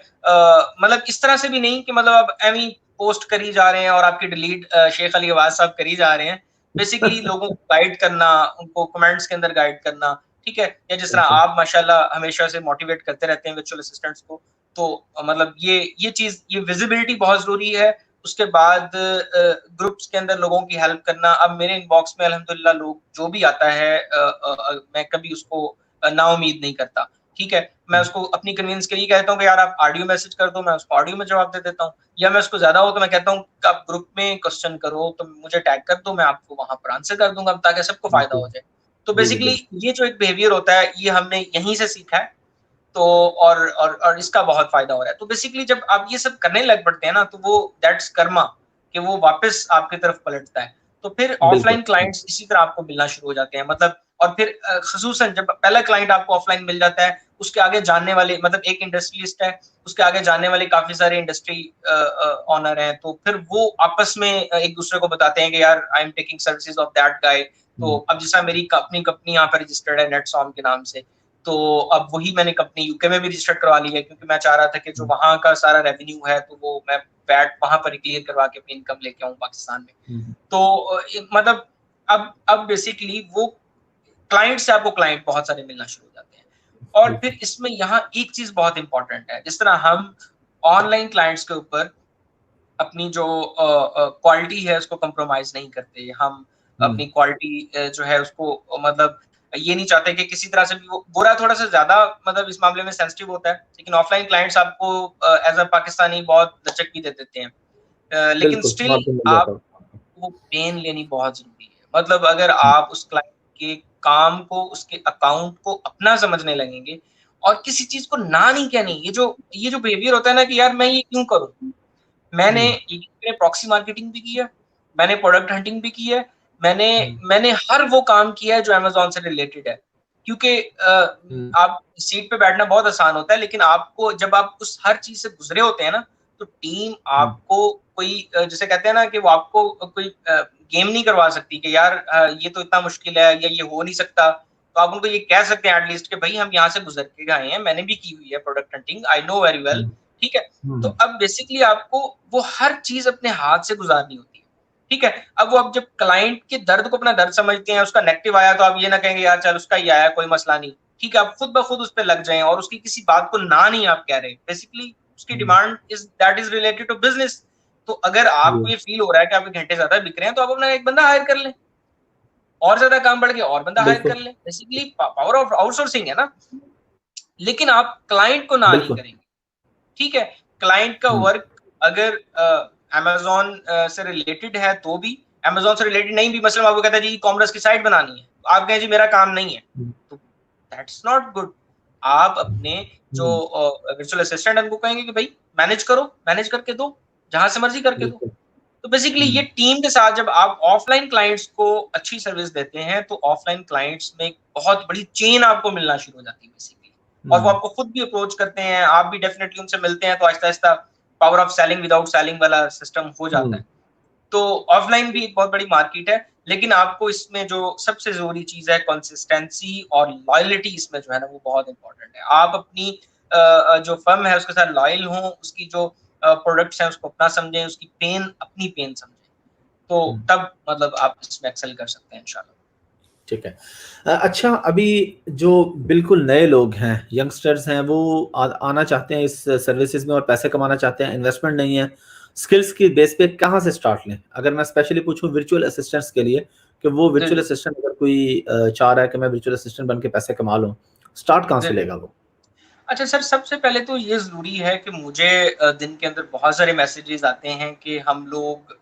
मतलब इस तरह से भी नहीं कि मतलब आप एवें ही पोस्ट करी जा रहे हैं और आपकी डिलीट शेख अली अवाज़ साहब करी जा रहे हैं। बेसिकली लोगों को गाइड करना, उनको कमेंट्स के अंदर गाइड करना, ठीक है? या जिस तरह बिल्कुल। आप माशाल्लाह हमेशा से मोटिवेट करते रहते हैं वर्चुअल असिस्टेंट्स को, तो मतलब ये चीज़, ये विजिबिलिटी बहुत ज़रूरी है। उसके बाद ग्रुप्स के अंदर लोगों की हेल्प करना। अब मेरे इनबॉक्स में अल्हम्दुलिल्लाह लोग जो भी आता है मैं कभी उसको नाउम्मीद नहीं करता, ठीक है? मैं उसको अपनी कन्वीनियंस के लिए कहता हूँ कि यार आप ऑडियो मैसेज कर दो, मैं उसको ऑडियो में जवाब दे देता हूँ, या मैं उसको ज़्यादा हो तो मैं कहता हूँ कि आप ग्रुप में क्वेश्चन करो तो मुझे टैग कर दो, मैं आपको वहाँ पर आंसर कर दूँगा ताकि सबको फ़ायदा बिल्कुल। हो जाए। तो जी, जी, बेसिकली बिल्कुल। ये जो एक बिहेवियर होता है, ये हमने यहीं से सीखा है। तो और इसका बहुत फ़ायदा हो रहा है। तो बेसिकली जब आप ये सब करने लग पड़ते हैं ना, तो वो दैट्स कर्मा, कि वो वापस आपकी तरफ पलटता है। तो फिर बिल्कुल। ऑफलाइन क्लाइंट्स इसी तरह आपको मिलना शुरू हो जाते हैं। मतलब और फिर ख़ुसूसन जब पहला क्लाइंट आपको ऑफलाइन मिल जाता है, उसके आगे जानने वाले, मतलब एक इंडस्ट्रियलिस्ट है, उसके आगे जानने वाले काफ़ी सारे इंडस्ट्री ओनर हैं, तो फिर वो आपस में एक-दूसरे को बताते हैं कि यार I am taking services of that guy. तो हुँ, अब जैसा मेरी कंपनी यहाँ पे रजिस्टर्ड है नेटसॉम के नाम से, तो अब वही मैंने कंपनी यूके में भी रजिस्टर्ड करवा ली है, क्योंकि मैं चाह रहा था कि जो हुँ, वहाँ का सारा रेवेन्यू है तो वो मैं वैट वहाँ पर क्लियर करवा के अपनी इनकम लेके आऊँ पाकिस्तान में। हुँ, तो मतलब अब बेसिकली वो क्लाइंट से आपको क्लाइंट बहुत सारे मिलना शुरू हो जाते हैं। और बिल्कुल। फिर इसमें यहाँ एक चीज़ बहुत इम्पोर्टेंट है, जिस तरह हम ऑनलाइन क्लाइंट्स के ऊपर अपनी जो क्वालिटी है उसको कॉम्प्रोमाइज़ नहीं करते। हम हुँ, अपनी क्वालिटी जो है उसको मतलब ये नहीं चाहते कि किसी तरह से भी वो गोरा थोड़ा-सा ज़्यादा मतलब इस मामले में सेंसिटिव होता है। लेकिन ऑफलाइन क्लाइंट्स आपको एज़ अ पाकिस्तानी बहुत लचक भी दे देते हैं। लेकिन बिल्कुल, स्टिल वहाँ पे मिल जाता है। आपको पेन लेनी बहुत ज़रूरी है। मतलब अगर हुँ, आप उस क्लाइंट के काम को, उसके अकाउंट को अपना समझने लगेंगे और किसी चीज़ को ना नहीं कहनी, ये जो बिहेवियर होता है ना कि यार मैं ये क्यों करूँ? हुँ, मैंने प्रॉक्सी मार्केटिंग भी की है, मैंने प्रोडक्ट हंटिंग भी की है, मैंने हुँ, मैंने हर वो काम किया है जो अमेज़न से रिलेटेड है। क्योंकि हुँ, आप सीट पे बैठना बहुत आसान होता है, लेकिन आपको जब आप उस हर चीज़ से गुज़रे होते हैं ना, तो टीम हुँ, आपको कोई जिसे कहते हैं ना कि वो आपको कोई गेम नहीं करवा सकती कि यार ये तो इतना मुश्किल है या ये हो नहीं सकता। तो आप उनको ये कह सकते हैं एट लीस्ट कि भई हम यहाँ से गुज़र के आए हैं, मैंने भी की हुई है product hunting, I know very well, हुँ, ठीक है? तो हुँ, अब बेसिकली आपको वो हर चीज़ अपने हाथ से गुज़ारनी होती है, ठीक है? अब वो आप जब क्लाइंट के दर्द को अपना दर्द समझते हैं, उसका नेगेटिव आया तो आप ये ना कहेंगे यार चल उसका ही आया कोई मसला नहीं, ठीक है? आप खुद ब खुद उस पे लग जाएँ और उसकी किसी बात को ना नहीं आप कह रहे। बेसिकली उसकी हुँ, demand is that is related to business. तो अगर आपको जी, ये फ़ील हो रहा है कि आपके घंटे ज़्यादा बिक रहे हैं, तो आप अपना एक बंदा हायर कर लें, और ज़्यादा काम बढ़ गया और बंदा हायर कर बिल्कुल, लें। बेसिकली पावर ऑफ आउटसोर्सिंग है ना, लेकिन आप क्लाइंट को ना नहीं बिल्कुल। करेंगे। ठीक है, क्लाइंट का हुँ, वर्क अगर अमेज़न से रिलेटेड है तो भी, अमेज़न से रिलेटेड नहीं भी, मसलन आपको कहता है जी ई-कॉमर्स की साइट बनानी है, तो आप कहें जी मेरा काम नहीं है, हुँ, तो दैट्स नॉट गुड। आप अपने जो हुँ, वर्चुअल असिस्टेंट है उनको कहेंगे कि भई मैनेज करो, मैनेज करके दो, जहाँ से मर्ज़ी करके दो। बिल्कुल। तो बेसिकली ये हुँ, टीम के साथ जब आप ऑफलाइन क्लाइंट्स को अच्छी सर्विस देते हैं, तो ऑफलाइन क्लाइंट्स में एक बहुत बड़ी चेन आपको मिलना शुरू हो जाती है बेसिकली। और वो आपको खुद भी अप्रोच करते हैं, आप भी डेफिनेटली उनसे मिलते हैं, तो आहिस्ता-आहिस्ता power of selling without selling वाला सिस्टम हो जाता है। तो ऑफलाइन भी एक बहुत बड़ी मार्केट है, लेकिन आपको इसमें जो सबसे ज़रूरी चीज़ है कंसिस्टेंसी और लॉयल्टी, इसमें जो है ना वो बहुत इंपॉर्टेंट है। आप अपनी जो फर्म है उसके साथ लॉयल हों, उसकी जो प्रोडक्ट्स हैं उसको अपना समझें, उसकी पेन अपनी पेन समझें, तो तब मतलब आप इसमें एक्सेल कर सकते हैं इंशाल्लाह। ठीक है। अच्छा, अभी जो बिल्कुल नए लोग हैं, यंगस्टर्स हैं, वो आना चाहते हैं इस सर्विसेज में और पैसे कमाना चाहते हैं, इन्वेस्टमेंट नहीं है, स्किल्स की बेस पे कहाँ से स्टार्ट लें? अगर मैं स्पेशली पूछूं वर्चुअल असिस्टेंट्स के लिए, कि वो जी, वर्चुअल जी। असिस्टेंट अगर कोई चाह रहा है कि मैं वर्चुअल असिस्टेंट बन के पैसे कमा लूं, स्टार्ट कहाँ जी, से जी। लेगा वो? अच्छा सर, सबसे पहले तो ये ज़रूरी है कि मुझे दिन के अंदर बहुत सारे मैसेजेस आते हैं कि हम लोग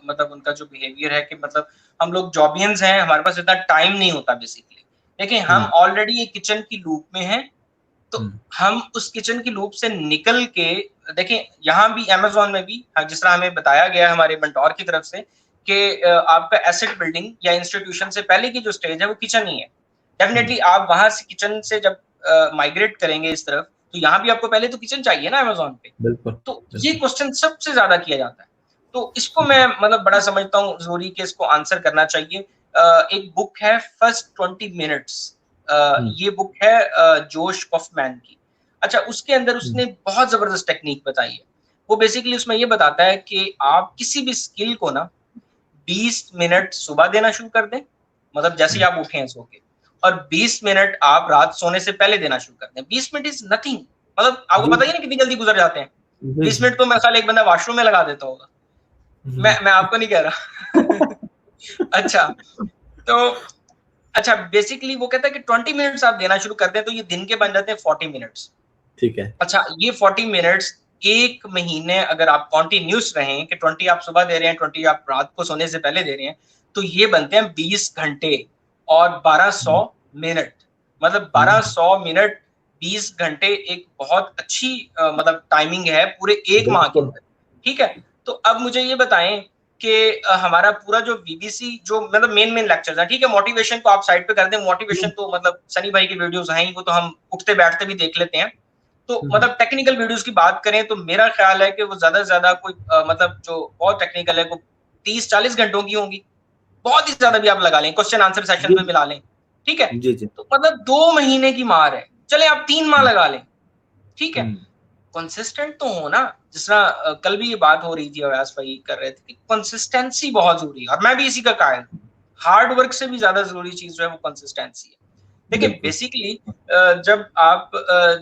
मतलब उनका जो बिहेवियर है कि मतलब हम लोग जॉबियंस हैं, हमारे पास इतना टाइम नहीं होता बेसिकली। देखिए, हम हम्म, ऑलरेडी एक किचन की लूप में हैं, तो हम्म, हम उस किचन की लूप से निकल के देखिए, यहाँ भी अमेज़न में भी जिस तरह हमें बताया गया है हमारे मेंटर की तरफ से कि आपका एसेट बिल्डिंग या इंस्टीट्यूशन से पहले की जो स्टेज है वो किचन ही है। हम्म, डेफिनिटली आप वहाँ से किचन से जब माइग्रेट करेंगे इस तरफ, तो यहाँ भी आपको पहले तो किचन चाहिए ना अमेज़न पे। बिल्कुल, तो ये बिल्कुल। क्वेश्चन सबसे ज़्यादा किया जाता है। तो इसको मैं मतलब बड़ा समझता हूँ ज़रूरी कि इसको आंसर करना चाहिए। एक बुक है फर्स्ट 20 मिनट्स, हम्म, ये बुक है जोश कॉफमैन की। अच्छा, उसके अंदर हम्म, उसने बहुत ज़बरदस्त टेक्नीक बताई है। वो बेसिकली उसमें ये बताता है कि आप किसी भी स्किल को ना 20 मिनट सुबह देना शुरू कर दें, मतलब जैसे ही हम्म, आप उठे हैं सो के, और 20 मिनट आप रात सोने से पहले देना शुरू कर दें। 20 मिनट इज़ नथिंग, मतलब आपको जी, पता ही है ना कितनी जल्दी गुज़र जाते हैं। जी, 20 जी, मिनट तो मेरे ख़्याल एक बंदा वॉशरूम में लगा देता होगा। हम्म, मैं आपको नहीं कह रहा। अच्छा, तो अच्छा बेसिकली वो कहता है कि 20 मिनट्स आप देना शुरू कर दें तो ये दिन के बन जाते हैं 40 मिनट्स। ठीक है। अच्छा, ये 40 मिनट्स 1 महीने अगर आप कंटिन्यूअस रहें कि 20 आप सुबह दे रहे हैं, 20 आप रात को सोने से पहले दे रहे हैं, तो ये बनते हैं 20 घंटे और 1200 हम्म, मिनट। मतलब हम्म, 1200 मिनट, 20 घंटे एक बहुत अच्छी मतलब टाइमिंग है पूरे 1 माह के बिल्कुल। अंदर, ठीक है? तो अब मुझे ये बताएँ कि हमारा पूरा जो बीबीसी जो मतलब मेन लेक्चर्स हैं, ठीक है? मोटिवेशन को आप साइड पे कर दें, मोटिवेशन हम्म, तो मतलब सनी भाई की वीडियोज़ हैं ही, वो तो हम उठते-बैठते भी देख लेते हैं। तो हम्म, मतलब टेक्निकल वीडियोज़ की बात करें तो मेरा ख़्याल है कि वो ज़्यादा से ज़्यादा कोई मतलब जो बहुत टेक्निकल है वो 30-40 घंटों की होंगी। बहुत ही ज़्यादा भी आप लगा लें, क्वेश्चन आंसर सेशन जी, में मिला लें, ठीक है? जी, जी, तो मतलब 2 महीने की मार है। चलें आप 3 माह हम्म, लगा लें, ठीक है? हम्म, कंसिस्टेंट तो हो ना, जिस तरह कल भी ये बात हो रही थी, अवैस भाई कर रहे थे कि कंसिस्टेंसी बहुत ज़रूरी है और मैं भी इसी का कायल हूँ। हार्ड वर्क से भी ज़्यादा ज़रूरी चीज़ जो है वो कंसिस्टेंसी है। देखिए बिल्कुल। बेसिकली जब आप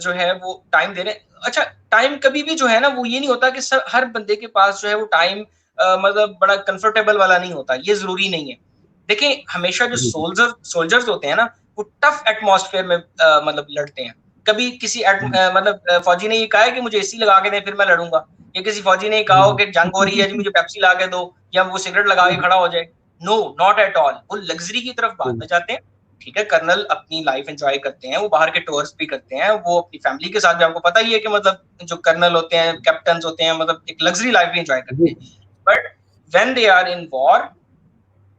जो है वो टाइम दे रहे हैं, अच्छा टाइम कभी भी जो है ना वो ये नहीं होता कि हर बंदे के पास जो है वो टाइम मतलब बड़ा कंफर्टेबल वाला नहीं होता, ये ज़रूरी नहीं है। देखिए हमेशा जो जी, जी, सोल्जर्स होते हैं ना, वो टफ एटमॉस्फेयर में मतलब लड़ते हैं। कभी किसी हम्म, मतलब फौजी ने ये कहा है कि मुझे एसी लगा के दें फिर मैं लड़ूंगा, या किसी फौजी ने ये कहा हो हम्म, कि जंग हो रही है जी मुझे पेप्सी ला के दो, या वो सिगरेट लगा के हम्म, खड़ा हो जाए। नो, नॉट एट ऑल, वो लग्जरी की तरफ बाद हम्म, में जाते हैं। ठीक है, कर्नल अपनी लाइफ एंजॉय करते हैं, वो बाहर के टूर्स भी करते हैं, वो अपनी फैमिली के साथ भी, आपको पता ही है कि मतलब जो कर्नल होते हैं, कैप्टन होते हैं, मतलब एक लग्जरी लाइफ भी एंजॉय करते जी, हैं। But when they are in war,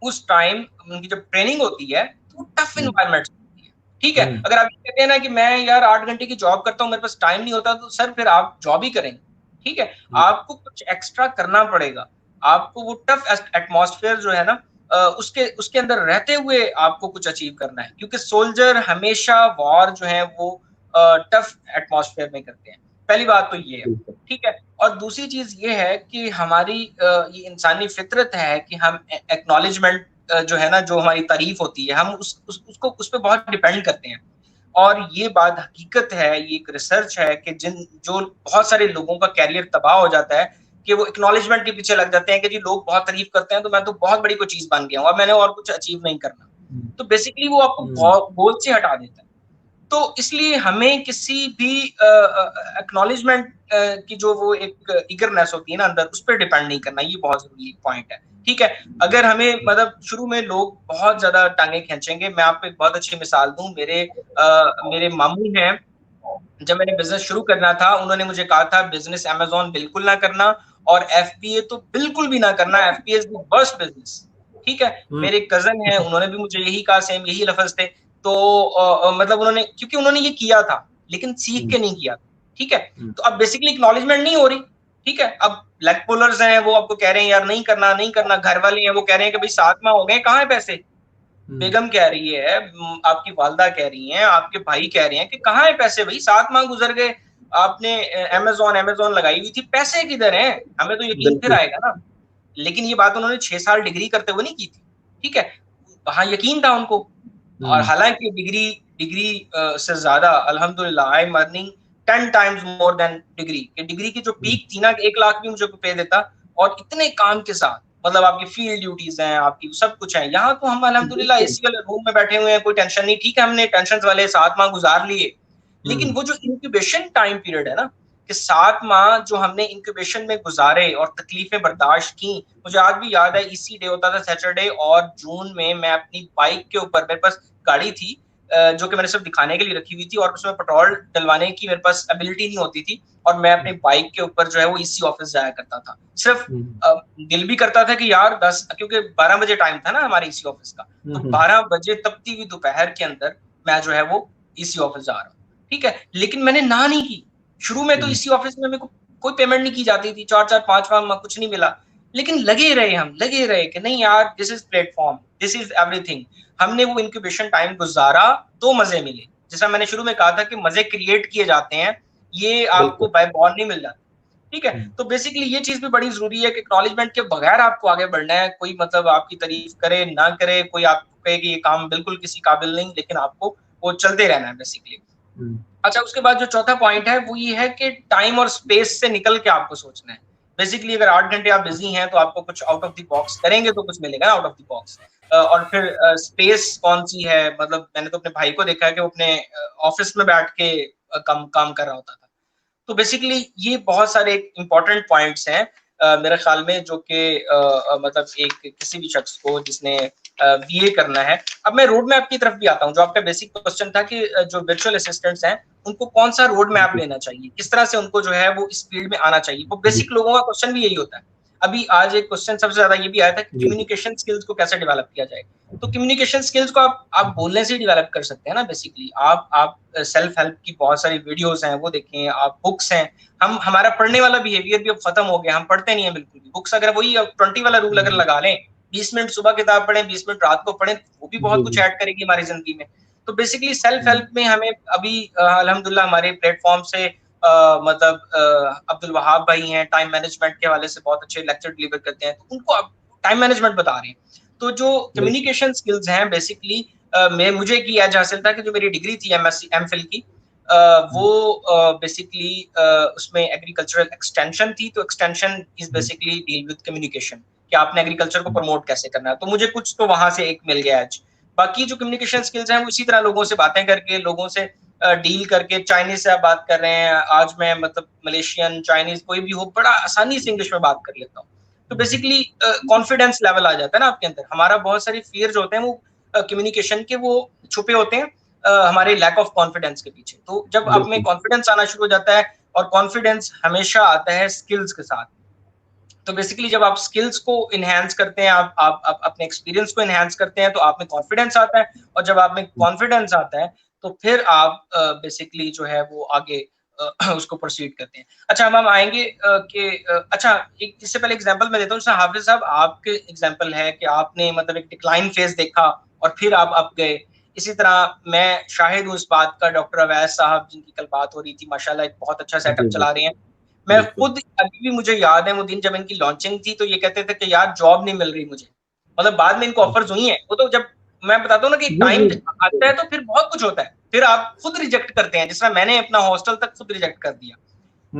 उस टाइम उनकी जब ट्रेनिंग होती है तो वो टफ हम्म, इन्वायरमेंट होती है। ठीक है, हम्म, अगर आप ये कहते हैं ना कि मैं यार 8 घंटे की जॉब करता हूँ, मेरे पास टाइम नहीं होता, तो सर फिर आप जॉब ही करेंगे। ठीक है, आपको कुछ एक्स्ट्रा करना पड़ेगा। आपको वो टफ एटमॉस्फेयर जो है ना उसके उसके अंदर रहते हुए आपको कुछ अचीव करना है, क्योंकि सोल्जर हमेशा वॉर जो है वो टफ एटमॉस्फेयर में करते हैं। पहली बात तो ये है। बिल्कुल, ठीक है, और दूसरी चीज ये है कि हमारी ये इंसानी फितरत है कि हम एक्नॉलेजमेंट जो है ना, जो हमारी तारीफ होती है, हम उसको उस पे बहुत डिपेंड करते हैं। और ये बात हकीकत है, ये एक रिसर्च है कि जिन जो बहुत सारे लोगों का कैरियर तबाह हो जाता है कि वो एक्नॉलेजमेंट के पीछे लग जाते हैं कि जी लोग बहुत तारीफ करते हैं तो मैं तो बहुत बड़ी कोई चीज बन गया हूँ, अब मैंने और कुछ अचीव नहीं करना। हम्म, तो बेसिकली वो आपको हम्म, गोल से हटा देता है। तो इसलिए हमें किसी भी एक्नॉलेजमेंट की जो वो एक ईगरनेस होती है ना अंदर, उस पर डिपेंड नहीं करना, ये बहुत जरूरी पॉइंट है। ठीक है, अगर हमें मतलब शुरू में लोग बहुत ज्यादा टांगे खींचेंगे, मैं आपको एक बहुत अच्छी मिसाल दूं, मेरे मामू हैं, जब मैंने बिजनेस शुरू करना था उन्होंने मुझे कहा था बिजनेस अमेज़न बिल्कुल ना करना और एफबीए तो बिल्कुल भी ना करना, FBA is the worst business. ठीक है, हम्म, मेरे कजन हैं, उन्होंने भी मुझे यही कहा, सेम यही लफ्ज थे। तो मतलब उन्होंने, क्योंकि उन्होंने ये किया था लेकिन सीख के नहीं किया, ठीक है। तो अब बेसिकली एक्नॉलेजमेंट नहीं हो रही, ठीक है। अब लेग पुलर्स हैं, वो आपको कह रहे हैं यार नहीं करना नहीं करना, घर वाले हैं वो कह रहे हैं कि भाई 7 माह हो गए, कहाँ है पैसे। बेगम कह रही है, आपकी वालदा कह रही हैं, आपके भाई कह रहे हैं कि कहाँ है पैसे भाई, 7 माह गुजर गए, आपने अमेजोन लगाई हुई थी, पैसे किधर हैं, हमें तो यकीन फिर आएगा ना। लेकिन ये बात उन्होंने 6 साल डिग्री करते हुए नहीं की थी, ठीक है। वहां यकीन था उनको, और हालांकि डिग्री से ज्यादा अल्हम्दुलिल्लाह I am earning 10 times more than degree की जो पीक थी ना, 1 लाख भी मुझे पे देता, और इतने काम के साथ, मतलब आपकी फील्ड ड्यूटीज हैं, आपकी सब कुछ है। यहाँ तो हम अल्हम्दुलिल्लाह एसी वाले रूम में बैठे हुए हैं, कोई टेंशन नहीं, ठीक है, हमने टेंशन वाले 7 माह गुजार लिए, लेकिन वो जो इंक्यूबेशन टाइम पीरियड है ना, कि 7 माह जो हमने इंक्यूबेशन में गुजारे और तकलीफें बर्दाश्त की। मुझे आज भी याद है, इसी डे होता था सैटरडे, और जून में मैं अपनी बाइक के ऊपर, मेरे पास गाड़ी थी जो कि मैंने सिर्फ दिखाने के लिए रखी हुई थी, और उसमें पेट्रोल डलवाने की मेरे पास एबिलिटी नहीं होती थी, और मैं अपनी बाइक के ऊपर जो है वो ईसी ऑफिस जाया करता था। सिर्फ दिल भी करता था कि यार 10, क्योंकि 12 बजे टाइम था ना हमारे ईसी ऑफिस का, तो 12 बजे तपती हुई दोपहर के अंदर मैं जो है वो ईसी ऑफिस जा रहा हूँ, ठीक है। लेकिन मैंने ना नहीं की। शुरू में तो इसी ऑफिस में मेरे को कोई पेमेंट नहीं की जाती थी, 4-4 5 माह कुछ नहीं मिला, लेकिन लगे रहे कि नहीं यार, this is platform, this is everything. हमने वो इंक्यूबेशन टाइम गुजारा तो मजे मिले, जैसा मैंने शुरू में कहा था कि मजे क्रिएट किए जाते हैं, ये आपको बाय बॉर्न नहीं मिल जाता, ठीक है। तो बेसिकली ये चीज भी बड़ी जरूरी है कि एक्नॉलेजमेंट के बगैर आपको आगे बढ़ना है। कोई मतलब आपकी तारीफ करे ना करे, कोई आपको कहे कि ये काम बिल्कुल किसी काबिल नहीं, लेकिन आपको वो चलते रहना है बेसिकली। अच्छा, उसके बाद जो चौथा पॉइंट है वो ये है कि टाइम और स्पेस से निकल के आपको सोचना है। बेसिकली अगर 8 घंटे आप बिजी हैं तो आपको कुछ आउट ऑफ द बॉक्स करेंगे तो कुछ मिलेगा आउट ऑफ द बॉक्स। और फिर स्पेस कौन सी है, मतलब मैंने तो अपने भाई को देखा है कि वो अपने ऑफिस में बैठ के काम कर रहा होता था। तो बेसिकली ये बहुत सारे इंपॉर्टेंट पॉइंट्स हैं मेरे ख्याल में, जो कि मतलब एक किसी भी शख्स को जिसने बीए करना है। अब मैं रोड मैप की तरफ भी आता हूँ, जो आपका बेसिक क्वेश्चन था कि जो वर्चुअल असिस्टेंट्स हैं उनको कौन सा रोड मैप लेना चाहिए, किस तरह से उनको जो है वो इस फील्ड में आना चाहिए। वो बेसिक लोगों का क्वेश्चन भी यही होता है। अभी आज एक क्वेश्चन सबसे ज्यादा ये भी आया था कि कम्युनिकेशन स्किल्स को कैसे डेवलप किया जाए। तो कम्युनिकेशन स्किल्स को आप बोलने से डेवलप कर सकते हैं ना। बेसिकली आप सेल्फ हेल्प की बहुत सारी वीडियोस हैं वो देखें, आप बुक्स हैं। हमारा पढ़ने वाला बिहेवियर भी अब खत्म हो गया, हम पढ़ते नहीं है बिल्कुल भी। बुक्स अगर वही 20 वाला रूल अगर लगा लें, 20 मिनट सुबह किताब पढ़ें, 20 मिनट रात को पढ़ें, वो भी बहुत कुछ ऐड करेगी हमारी जिंदगी में। तो बेसिकली सेल्फ हेल्प में हमें अभी अल्हम्दुलिल्लाह हमारे प्लेटफॉर्म से मतलब अब्दुल वहाब भाई हैं, टाइम मैनेजमेंट के हवाले से बहुत अच्छे लेक्चर डिलीवर करते हैं, तो उनको अब टाइम मैनेजमेंट बता रहे हैं। तो जो कम्युनिकेशन स्किल्स हैं बेसिकली मैं मुझे की एज हासिल था कि जो मेरी डिग्री थी एमएससी एमफिल की, वो बेसिकली उसमें एग्रीकल्चरल एक्सटेंशन थी। तो extension is basically deal with communication, कि आपने एग्रीकल्चर को प्रमोट कैसे करना है। तो मुझे कुछ तो वहां से एक मिल गया आज। बाकी जो कम्युनिकेशन स्किल्स हैं वो इसी तरह लोगों से बातें करके, लोगों से डील करके। चाइनीज से आप बात कर रहे हैं, आज मैं मतलब मलेशियन चाइनीज कोई भी हो, बड़ा आसानी से इंग्लिश में बात कर लेता हूँ। तो बेसिकली कॉन्फिडेंस लेवल आ जाता है ना आपके अंदर। हमारा बहुत सारी फियर जो होते हैं वो कम्युनिकेशन के वो छुपे होते हैं हमारे लैक ऑफ कॉन्फिडेंस के पीछे। तो जब आप में कॉन्फिडेंस आना शुरू हो जाता है, और कॉन्फिडेंस हमेशा आता है स्किल्स के साथ। तो बेसिकली जब आप स्किल्स को इनहेंस करते हैं, आप अपने एक्सपीरियंस को इनहेंस करते हैं, तो आप में कॉन्फिडेंस आता है, और जब आप में कॉन्फिडेंस आता है तो फिर आप बेसिकली जो है वो आगे उसको प्रोसीड करते हैं। अच्छा, हम आएंगे कि अच्छा एक इससे पहले एग्जांपल मैं देता हूँ। हाफिज साहब, आपके एग्जांपल है कि आपने मतलब एक डिक्लाइन फेज देखा और फिर आप गए। इसी तरह मैं शाहिद हूँ इस बात का, डॉक्टर अवैस साहब जिनकी कल बात हो रही थी, माशाल्लाह एक बहुत अच्छा सेटअप चला रहे हैं। मैं खुद अभी भी मुझे याद है वो दिन जब इनकी लॉन्चिंग थी, तो ये कहते थे कि यार जॉब नहीं मिल रही मुझे। मतलब बाद में इनको ऑफर्स हुई हैं, वो तो जब मैं बताता हूँ ना कि टाइम आता है तो फिर बहुत कुछ होता है, फिर आप खुद रिजेक्ट करते हैं। जिस तरह मैंने अपना हॉस्टल तक खुद रिजेक्ट कर दिया।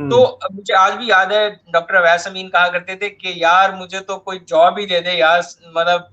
तो मुझे आज भी याद है डॉक्टर अवैस अमीन कहा करते थे कि यार मुझे तो कोई जॉब ही दे दे यार, मतलब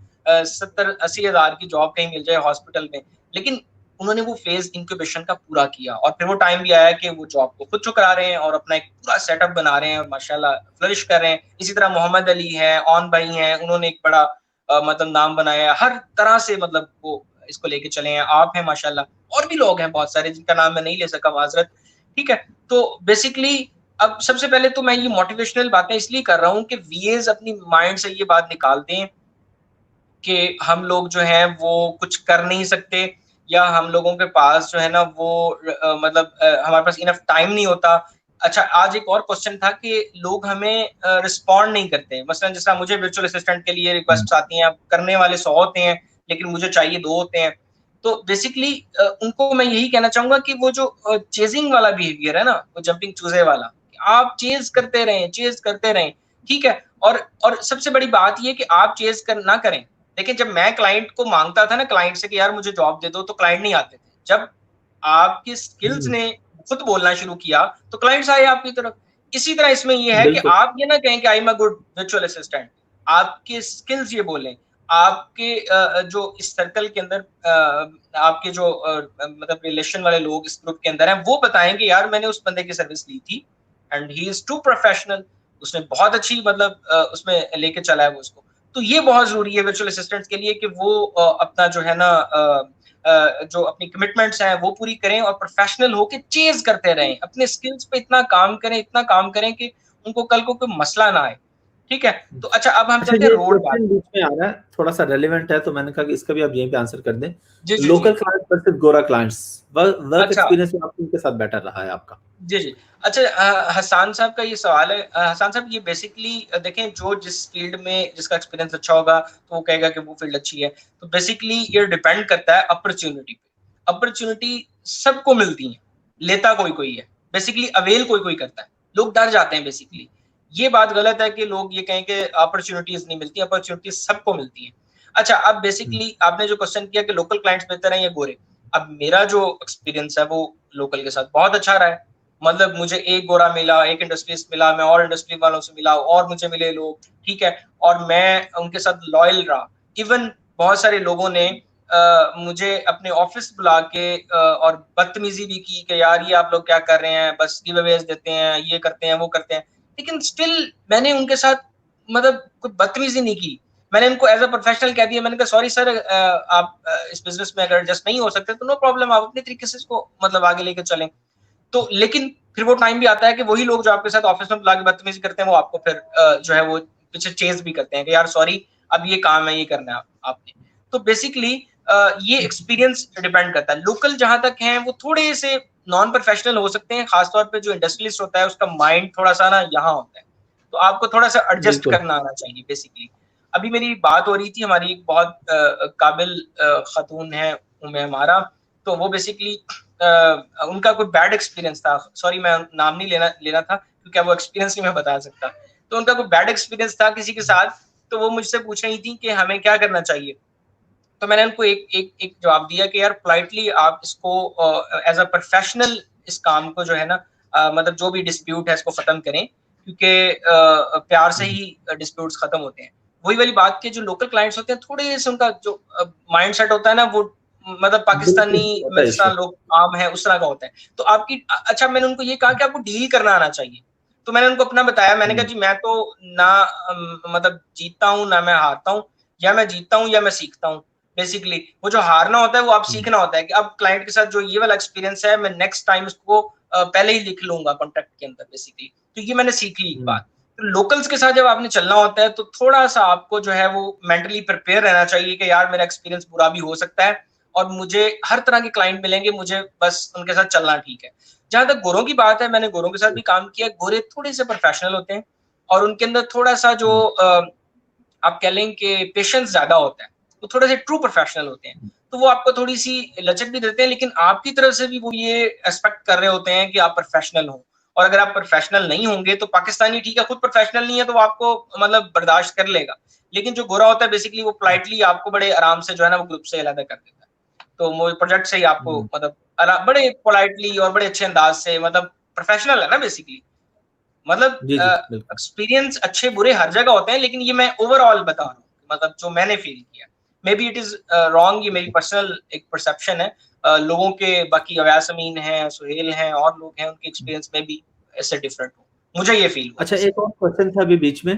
70-80 हजार की जॉब कहीं मिल जाए हॉस्पिटल में। लेकिन उन्होंने वो फेज इंक्यूबेशन का पूरा किया, और फिर वो टाइम भी आया कि वो जॉब को खुद चुका रहे हैं और अपना एक पूरा सेटअप बना रहे हैं, और माशाल्लाह फ्लरिश कर रहे हैं। इसी तरह मोहम्मद अली है, ऑन भाई हैं, उन्होंने एक बड़ा मतलब नाम बनाया हर तरह से, मतलब वो इसको लेके चले हैं। आप हैं माशाल्लाह, और भी लोग हैं बहुत सारे जिनका नाम मैं नहीं ले सका, माजरत, ठीक है। तो बेसिकली अब सबसे पहले तो मैं ये मोटिवेशनल बातें इसलिए कर रहा हूँ कि वीएस अपनी माइंड से ये बात निकाल दें कि हम लोग जो हैं वो कुछ कर नहीं सकते, या हम लोगों के पास जो है ना वो मतलब हमारे पास इनफ टाइम नहीं होता। अच्छा, आज एक और क्वेश्चन था कि लोग हमें रिस्पॉन्ड नहीं करते। मसलन जिस तरह मुझे वर्चुअल असिस्टेंट के लिए रिक्वेस्ट आती हैं, करने वाले 100 होते हैं लेकिन मुझे चाहिए 2 होते हैं। तो बेसिकली उनको मैं यही कहना चाहूंगा कि वो जो चेजिंग वाला बिहेवियर है ना, वो जंपिंग चूजे वाला, आप चेज करते रहें, ठीक है। और सबसे बड़ी बात ये कि आप चेज ना करें। लेकिन जब मैं क्लाइंट को मांगता था ना, क्लाइंट से कि यार मुझे जॉब दे दो, तो क्लाइंट नहीं आते थे। जब आपकी स्किल्स ने खुद बोलना शुरू किया तो क्लाइंट्स आए आपकी तरफ। इसी तरह इसमें ये है कि बिल्कुल आप ये ना कहें कि I am a good virtual assistant, आपके स्किल्स ये बोलें। आपके जो इस सर्कल के अंदर आपके जो मतलब रिलेशन वाले लोग इस ग्रुप के अंदर हैं, वो बताएं कि यार मैंने उस बंदे की सर्विस ली थी and he is too professional, उसने बहुत अच्छी मतलब उसमें लेके चला है वो उसको। तो ये बहुत जरूरी है वर्चुअल असिस्टेंट्स के लिए कि वो अपना जो है ना जो अपनी कमिटमेंट्स हैं वो पूरी करें और प्रोफेशनल होके चेज करते रहें, अपने स्किल्स पे इतना काम करें कि उनको कल को कोई मसला ना आए। ठीक है, तो अच्छा अब हम अच्छा, चलते हैं ये रोड मैप। क्वेश्चन बीच में आ रहा है, थोड़ा-सा रेलेवेंट है, तो मैंने कहा कि इसका भी आप यहीं पे आंसर कर दें। जी जी जी। लोकल क्लाइंट्स वर्सेस गोरा क्लाइंट्स, वर्क अच्छा एक्सपीरियंस में आपको किनके साथ बेटर रहा है आपका? जी जी। अच्छा, हसान साहब का ये सवाल है। हसान साहब ये बेसिकली देखें, जो जिस फील्ड में जिसका एक्सपीरियंस अच्छा होगा तो वो कहेगा कि वो फील्ड अच्छी है। तो बेसिकली ये डिपेंड करता है अपॉर्चुनिटी पे। अपॉर्चुनिटी सबको मिलती है, लेता कोई कोई है, बेसिकली अवेल कोई कोई करता है। लोग डर जाते हैं बेसिकली। ये बात गलत है कि लोग ये कहें कि अपॉर्चुनिटीज नहीं मिलती, अपॉर्चुनिटीज सबको मिलती है। अच्छा, अब बेसिकली आपने जो क्वेश्चन किया कि लोकल क्लाइंट्स बेहतर हैं या गोरे, अब मेरा जो एक्सपीरियंस है वो लोकल के साथ बहुत अच्छा रहा है। मतलब मुझे एक गोरा मिला, एक इंडस्ट्रियलिस्ट मिला, मैं और इंडस्ट्री वालों से मिला और मुझे मिले लोग, ठीक है, और मैं उनके साथ लॉयल रहा। इवन बहुत सारे लोगों ने मुझे अपने ऑफिस बुला के और बदतमीजी भी की कि यार ये आप लोग क्या कर रहे हैं, बस गिव अवेज देते हैं, ये करते हैं, वो करते हैं। लेकिन स्टिल मैंने उनके साथ मतलब कोई बदतमीजी नहीं की। मैंने उनको एज अ प्रोफेशनल कह दिया, मैंने कहा सॉरी सर, आप इस बिजनेस में अगर एडजस्ट नहीं हो सकते तो नो प्रॉब्लम, आप अपने तरीके से इसको मतलब आगे लेकर चलें। तो लेकिन फिर वो टाइम भी आता है कि वही लोग जो आपके साथ ऑफिस में बुला के बदतमीजी करते हैं, वो आपको फिर जो है वो पीछे चेज भी करते हैं कि यार सॉरी, अब ये काम है, ये करना है आपने। तो बेसिकली ये एक्सपीरियंस डिपेंड करता है। लोकल जहां तक है वो थोड़े से नॉन प्रोफेशनल हो सकते हैं, खासतौर पे जो इंडस्ट्रियलिस्ट होता है उसका माइंड थोड़ा सा ना यहाँ होता है, तो आपको थोड़ा सा एडजस्ट बिल्कुल। करना आना चाहिए बेसिकली। अभी मेरी बात हो रही थी, हमारी एक बहुत काबिल खातून है उम्मे हमारा, तो वो बेसिकली उनका कोई बैड एक्सपीरियंस था, सॉरी मैं नाम नहीं लेना था क्योंकि वो एक्सपीरियंस नहीं मैं बता सकता। तो उनका कोई बैड एक्सपीरियंस था किसी के साथ, तो वो मुझसे पूछ रही थी कि हमें क्या करना चाहिए। तो मैंने उनको एक एक एक जवाब दिया कि यार पोलाइटली आप इसको एज अ प्रोफेशनल इस काम को जो है ना मतलब जो भी डिस्प्यूट है इसको खत्म करें, क्योंकि प्यार से ही डिस्प्यूट्स खत्म होते हैं। वही वाली बात के जो लोकल क्लाइंट्स होते हैं थोड़े से उनका जो माइंड सेट होता है ना वो मतलब पाकिस्तानी बिल्कुल, होता में है जिस तरह इश्यू। लोग आम है उस तरह का होता है। तो आपकी अच्छा, मैंने उनको ये कहा कि आपको डील करना आना चाहिए। तो मैंने उनको अपना बताया, मैंने कहा हुँ, जी मैं तो ना मतलब जीतता हूँ ना मैं हारता हूँ, या मैं जीतता हूँ या मैं सीखता हूँ। बेसिकली वो जो हारना होता है वो आप हुँ, सीखना होता है कि अब क्लाइंट के साथ जो ये वाला एक्सपीरियंस है मैं नेक्स्ट टाइम इसको पहले ही लिख लूंगा कॉन्ट्रैक्ट के अंदर बेसिकली। तो ये मैंने सीख ली एक हुँ, बात। तो लोकल्स के साथ जब आपने चलना होता है तो थोड़ा सा आपको जो है वो मेंटली प्रिपेयर रहना चाहिए कि यार मेरा एक्सपीरियंस बुरा भी हो सकता है और मुझे हर तरह के क्लाइंट मिलेंगे, मुझे बस उनके साथ चलना ठीक है। जहां तक गोरों की बात है, मैंने गोरों के साथ भी काम किया। गोरे थोड़े से प्रोफेशनल होते हैं और उनके अंदर थोड़ा सा जो हुँ, आप कह लें कि पेशेंस ज्यादा होता है, वो थोड़े से ट्रू प्रोफेशनल होते हैं। तो वो आपको थोड़ी सी लचक भी देते हैं, लेकिन आपकी तरफ से भी वो ये एक्सपेक्ट कर रहे होते हैं कि आप प्रोफेशनल हो। और अगर आप प्रोफेशनल नहीं होंगे तो पाकिस्तानी ठीक है खुद प्रोफेशनल नहीं है तो वो आपको मतलब बर्दाश्त कर लेगा। लेकिन जो गोरा होता है बेसिकली वो पोलाइटली आपको बड़े आराम से जो है ना वो ग्रुप से अलग कर देता है। तो वो प्रोजेक्ट से ही आपको हुँ। मतलब बड़े पोलाइटली और बड़े अच्छे अंदाज से मतलब प्रोफेशनल है ना बेसिकली। मतलब जी, जी, बिल्कुल। एक्सपीरियंस अच्छे बुरे हर जगह होते हैं, लेकिन ये मैं ओवरऑल बता रहा हूँ मतलब जो मैंने फील किया। May be it is wrong, ये मेरी पर्सनल एक परसेप्शन है। लोगों के बाकी अवैस अमीन हैं, सुहेल हैं और लोग हैं, उनके एक्सपीरियंस में भी ऐसे डिफरेंट हो। मुझे ये फील हुआ अच्छा, वैसे। एक और क्वेश्चन था अभी बीच में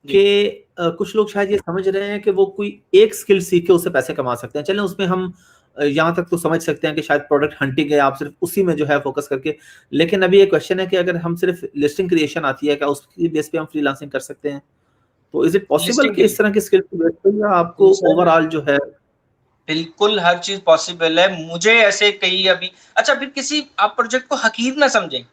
जी कि कुछ लोग शायद ये समझ रहे हैं कि वो कोई एक स्किल सीख के उससे पैसे कमा सकते हैं। चलें उसमें हम यहाँ तक तो समझ सकते हैं कि शायद प्रोडक्ट हंटिंग है, आप सिर्फ उसी में जो है फोकस करके। लेकिन अभी ये क्वेश्चन है कि अगर हम सिर्फ लिस्टिंग क्रिएशन आती है, क्या उसकी बेस पे हम फ्रीलांसिंग कर सकते हैं? तो इज़ इट पॉसिबल लिस्टिंग कि के इस लिए तरह की स्किल की बेस पे या जी आपको सर, ओवरऑल जो है बिल्कुल हर चीज पॉसिबल है। मुझे ऐसे कई अभी, अच्छा फिर किसी आप प्रोजेक्ट को हकीर ना समझें,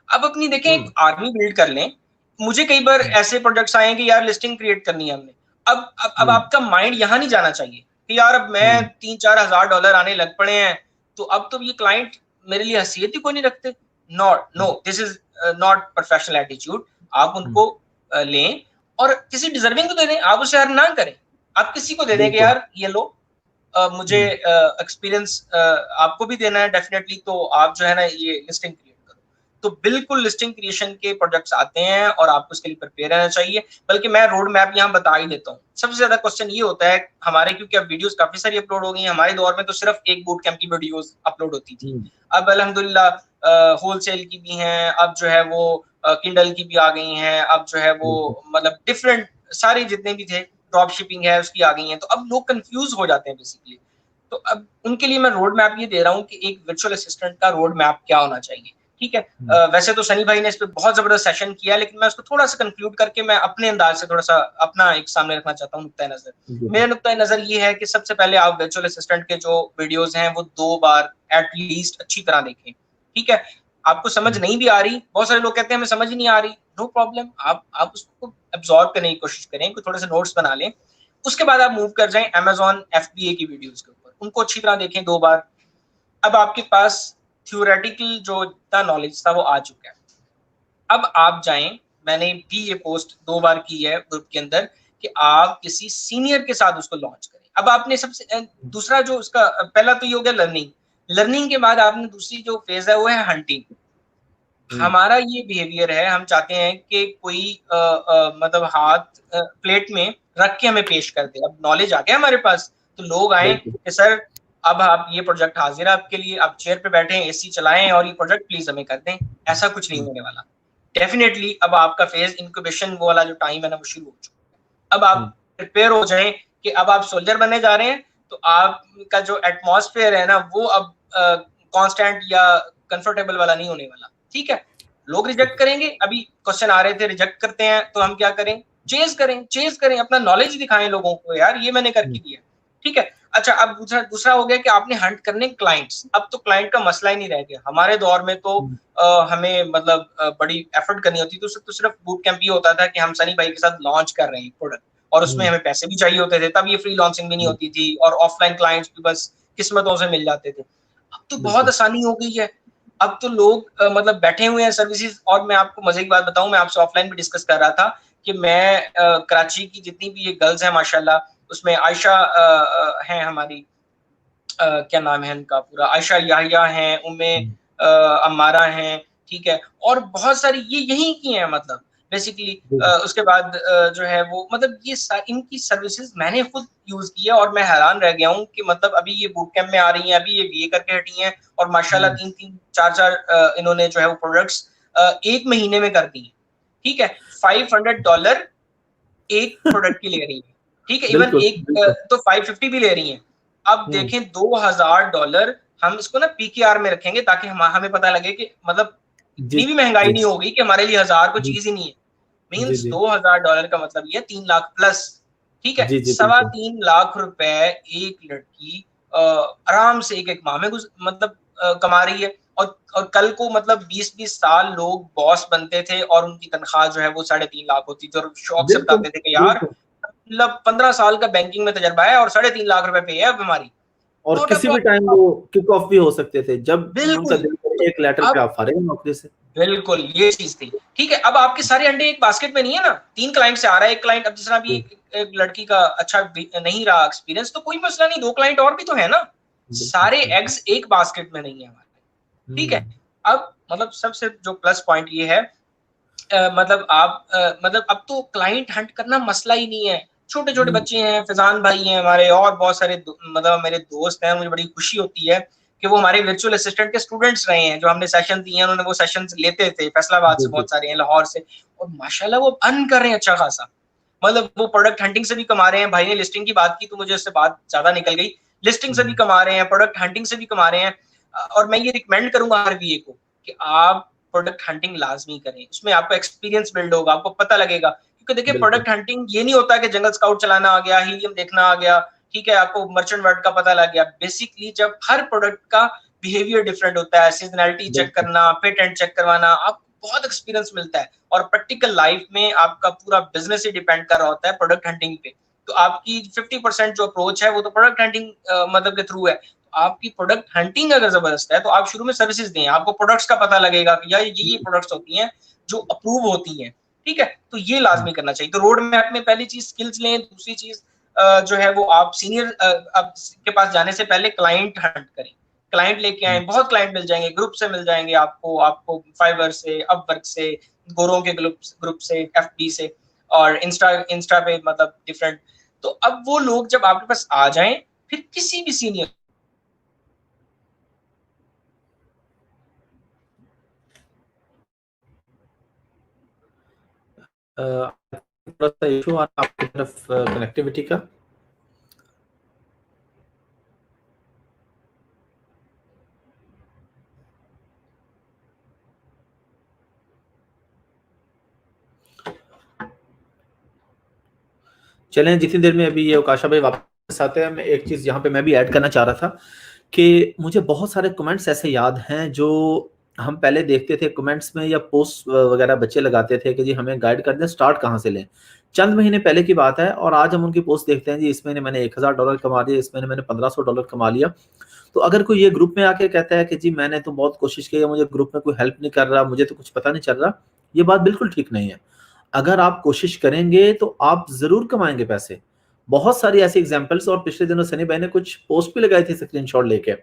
अब अपनी देखें एक आर्मी बिल्ड कर लें। मुझे कई बार ऐसे प्रोजेक्ट्स आए हैं कि यार लिस्टिंग क्रिएट करनी है हमने, अब आपका माइंड यहाँ नहीं जाना चाहिए कि यार अब मैं 3-4 हजार डॉलर आने लग पड़े हैं तो अब तो ये क्लाइंट मेरे लिए हैसियत ही कोई नहीं रखते। Not, no, this is not professional attitude. आप उनको लें और किसी डिजर्विंग को दे दें, आप उसे अर्न ना करें। आप किसी को दे दें कि यार ये लो, मुझे एक्सपीरियंस आपको भी देना है डेफिनेटली, तो आप जो है ना ये लिस्टिंग क्रिएट करो। तो बिल्कुल लिस्टिंग क्रिएशन के प्रोजेक्ट्स आते हैं और आपको उसके लिए प्रिपेयर रहना चाहिए। बल्कि मैं रोड मैप यहाँ बता ही देता हूँ। सबसे ज्यादा क्वेश्चन ये होता है हमारे, क्योंकि अब वीडियोस काफी सारी अपलोड हो गई हैं। हमारे दौर में तो सिर्फ एक बूट कैंप की वीडियोस अपलोड होती थी, अब अल्हम्दुलिल्लाह होलसेल की भी हैं, अब जो है वो किंडल की भी आ गई हैं, अब जो है वो मतलब डिफरेंट सारे जितने भी थे, ड्रॉप शिपिंग है उसकी आ गई है। तो अब लोग कंफ्यूज हो जाते हैं बेसिकली। तो अब उनके लिए मैं रोड मैप ये दे रहा हूँ कि एक वर्चुअल असिस्टेंट का रोड मैप क्या होना चाहिए। ठीक है, वैसे तो सनी भाई ने इस पे बहुत जबरदस्त सेशन किया, लेकिन मैं उसको थोड़ा सा कंक्लूड करके मैं अपने अंदाज से थोड़ा सा अपना एक सामने रखना चाहता हूँ नुक्ता नजर। मेरा नुक्ता नजर ये है कि सबसे पहले आप वर्चुअल असिस्टेंट के जो वीडियोस हैं वो 2 बार एटलीस्ट अच्छी तरह देखें। ठीक है, आपको समझ नहीं भी आ रही, बहुत सारे लोग कहते हैं हमें समझ ही नहीं आ रही, नो प्रॉब्लम, आप उसको एब्जॉर्ब करने की कोशिश करें, थोड़े से नोट्स बना लें। उसके बाद आप मूव कर जाएं Amazon FBA की वीडियोस के ऊपर, उनको अच्छी तरह देखें 2 बार। अब आपके पास थ्योरेटिकल जो इतना नॉलेज था वो आ चुका है। अब आप जाएं, मैंने भी ये पोस्ट 2 बार की है ग्रुप के अंदर कि आप किसी सीनियर के साथ उसको लॉन्च करें। अब आपने सबसे दूसरा जो उसका पहला तो ये हो गया लर्निंग के बाद आपने दूसरी जो फेज है वो है हंटिंग। हमारा ये बिहेवियर है, हम चाहते हैं कि कोई मतलब हाथ प्लेट में रख के हमें पेश कर दे। अब नॉलेज आ गया हमारे पास तो लोग आए कि सर अब आप ये प्रोजेक्ट हाजिर है आपके लिए, आप चेयर पे बैठे हैं, एसी चलाएं और ये प्रोजेक्ट प्लीज हमें कर दें। ऐसा कुछ नहीं होने वाला। डेफिनेटली अब आपका फेज इंक्यूबेशन वो वाला जो टाइम है ना वो शुरू हो चुका है। अब आप प्रिपेयर हो जाएं कि अब आप सोल्जर बनने जा रहे हैं, तो आपका जो एटमॉस्फेयर है ना वो अब कांस्टेंट या कंफर्टेबल वाला नहीं होने वाला। ठीक है, लोग रिजेक्ट करेंगे, अभी क्वेश्चन आ रहे थे रिजेक्ट करते हैं तो हम क्या करें, चेज करें, अपना नॉलेज दिखाएं लोगों को, यार ये मैंने करके दिया। ठीक है, अच्छा अब दूसरा हो गया कि आपने हंट करने क्लाइंट्स। अब तो क्लाइंट का मसला ही नहीं रह गया। हमारे दौर में तो हमें मतलब बड़ी एफर्ट करनी होती थी, तो सिर्फ बूट कैंप ये होता था कि हम सनी भाई के साथ लॉन्च कर रहे हैं प्रोडक्ट और उसमें हमें पैसे भी चाहिए होते थे। तब ये फ्री लॉन्चिंग भी नहीं होती थी और ऑफलाइन क्लाइंट्स भी बस किस्मतों से मिल जाते थे। अब तो बहुत आसानी हो गई है। अब तो लोग मतलब बैठे हुए हैं सर्विसेज। और मैं आपको मजे की बात बताऊं, मैं आपसे ऑफलाइन भी डिस्कस कर रहा था कि मैं कराची की जितनी भी ये गर्ल्स हैं माशाल्लाह, उसमें आयशा हैं हमारी, क्या नाम है उनका पूरा, आयशा याहिया हैं, उम्मे अम्मारा हैं, ठीक है, और बहुत सारी ये यहीं की हैं मतलब बेसिकली। उसके बाद जो है वो मतलब ये इनकी सर्विसेज मैंने खुद यूज की है और मैं हैरान रह गया हूँ कि मतलब अभी ये बूट कैंप में आ रही हैं, अभी ये बीए करके हटी हैं और माशाल्लाह 3-3, 4-4 इन्होंने जो है वो प्रोडक्ट्स 1 महीने में कर दी है। ठीक है, $500 एक प्रोडक्ट की ले रही है। ठीक है, इवन एक तो 550 भी ले रही है। अब देखें $2000 हम इसको ना पीकेआर में रखेंगे ताकि हमें पता लगे कि मतलब इतनी भी महंगाई नहीं होगी कि हमारे लिए 1000 को चीज ही नहीं है। मीन्स $2000 का मतलब ये 3 लाख प्लस। ठीक है, 3.25 लाख रुपए एक लड़की आराम से एक माह में मतलब कमा रही है। और कल को मतलब 20-20 साल लोग बॉस बनते थे और उनकी तनख्वाह जो है वो 3.5 लाख होती थी और शौक से बताते थे कि यार मतलब 15 साल का बैंकिंग में तजर्बा है और 3.5 लाख रुपए पे है अब हमारी। और किसी भी टाइम वो किक ऑफ भी हो सकते थे जब उनका दिल करे, एक लेटर पे आप फारिग नौकरी से। बिल्कुल ये चीज थी। ठीक है, अब आपके सारे अंडे एक बास्केट में नहीं है ना, 3 क्लाइंट से आ रहा है एक क्लाइंट। अब जिस तरह भी एक लड़की का अच्छा नहीं रहा एक्सपीरियंस तो कोई मसला नहीं, 2 क्लाइंट और भी तो है ना, सारे एग्स एक बास्केट में नहीं है हमारे। ठीक है, अब मतलब सबसे जो प्लस पॉइंट ये है मतलब आप मतलब अब तो क्लाइंट हंट करना मसला ही नहीं है। छोटे छोटे बच्चे हैं, फैजान भाई हैं हमारे और बहुत सारे मतलब मेरे दोस्त हैं, मुझे बड़ी खुशी होती है कि वो हमारे वर्चुअल असिस्टेंट के स्टूडेंट्स रहे हैं। जो हमने सेशन दिए हैं उन्होंने वो सेशंस लेते थे, फैसलाबाद से बहुत सारे हैं, लाहौर से, और माशाल्लाह वो अर्न कर रहे हैं अच्छा खासा। मतलब वो प्रोडक्ट हंटिंग से भी कमा रहे हैं। भाई ने लिस्टिंग की बात की तो मुझे उससे बात ज्यादा निकल गई। लिस्टिंग से भी कमा रहे हैं, प्रोडक्ट हंटिंग से भी कमा रहे हैं। और मैं ये रिकमेंड करूंगा हर वीए को कि आप प्रोडक्ट हंटिंग लाजमी करें, उसमें आपको एक्सपीरियंस बिल्ड होगा, आपको पता लगेगा। क्योंकि देखिए प्रोडक्ट हंटिंग ये नहीं होता कि जंगल स्काउट चलाना आ गया, हीलियम देखना आ गया, ठीक है, आपको मर्चेंट वर्ड का पता लग गया। बेसिकली जब हर प्रोडक्ट का बिहेवियर डिफरेंट होता है, सीजनैलिटी चेक करना, पेटेंट चेक करवाना, आपको बहुत एक्सपीरियंस मिलता है और प्रैक्टिकल लाइफ में आपका पूरा बिजनेस ही डिपेंड कर रहा होता है प्रोडक्ट हंटिंग पे। तो आपकी 50% जो अप्रोच है वो तो प्रोडक्ट हंटिंग मतलब के थ्रू है। आपकी प्रोडक्ट हंटिंग अगर जबरदस्त है तो आप शुरू में सर्विसेज दें, आपको प्रोडक्ट्स का पता लगेगा कि यार ये प्रोडक्ट्स होती हैं जो अप्रूव होती हैं, ठीक है, तो ये लाजमी करना चाहिए। तो रोड मैप में पहली चीज स्किल्स लें, दूसरी चीज जो है वो आप सीनियर के पास जाने से पहले क्लाइंट हंट करें, क्लाइंट लेके आए, बहुत क्लाइंट मिल जाएंगे, ग्रुप से मिल जाएंगे आपको फाइवर से, अपवर्क से, गोरों के ग्रुप से, एफबी से और इंस्टा पे, मतलब डिफरेंट। तो अब वो लोग जब आपके पास आ जाएं, फिर किसी भी सीनियर थोड़ा सा इशू आ रहा है आपकी तरफ कनेक्टिविटी का। चलें, जितनी देर में अभी ये उकाशा भाई वापस आते हैं, मैं एक चीज यहाँ पे मैं भी ऐड करना चाह रहा था कि मुझे बहुत सारे कमेंट्स ऐसे याद हैं जो हम पहले देखते थे कमेंट्स में या पोस्ट वगैरह बच्चे लगाते थे कि जी हमें गाइड कर दें स्टार्ट कहाँ से लें। चंद महीने पहले की बात है और आज हम उनकी पोस्ट देखते हैं जी इस महीने मैंने $1000 कमा लिया, इस महीने मैंने $1500 कमा लिया। तो अगर कोई ये ग्रुप में आके कहता है कि जी मैंने तो बहुत कोशिश की है, मुझे ग्रुप में कोई हेल्प नहीं कर रहा, मुझे तो कुछ पता नहीं चल रहा, ये बात बिल्कुल ठीक नहीं है। अगर आप कोशिश करेंगे तो आप जरूर कमाएंगे पैसे। बहुत सारी ऐसी एग्जांपल्स, और पिछले दिनों सनी भाई ने कुछ पोस्ट भी लगाई थी स्क्रीनशॉट लेके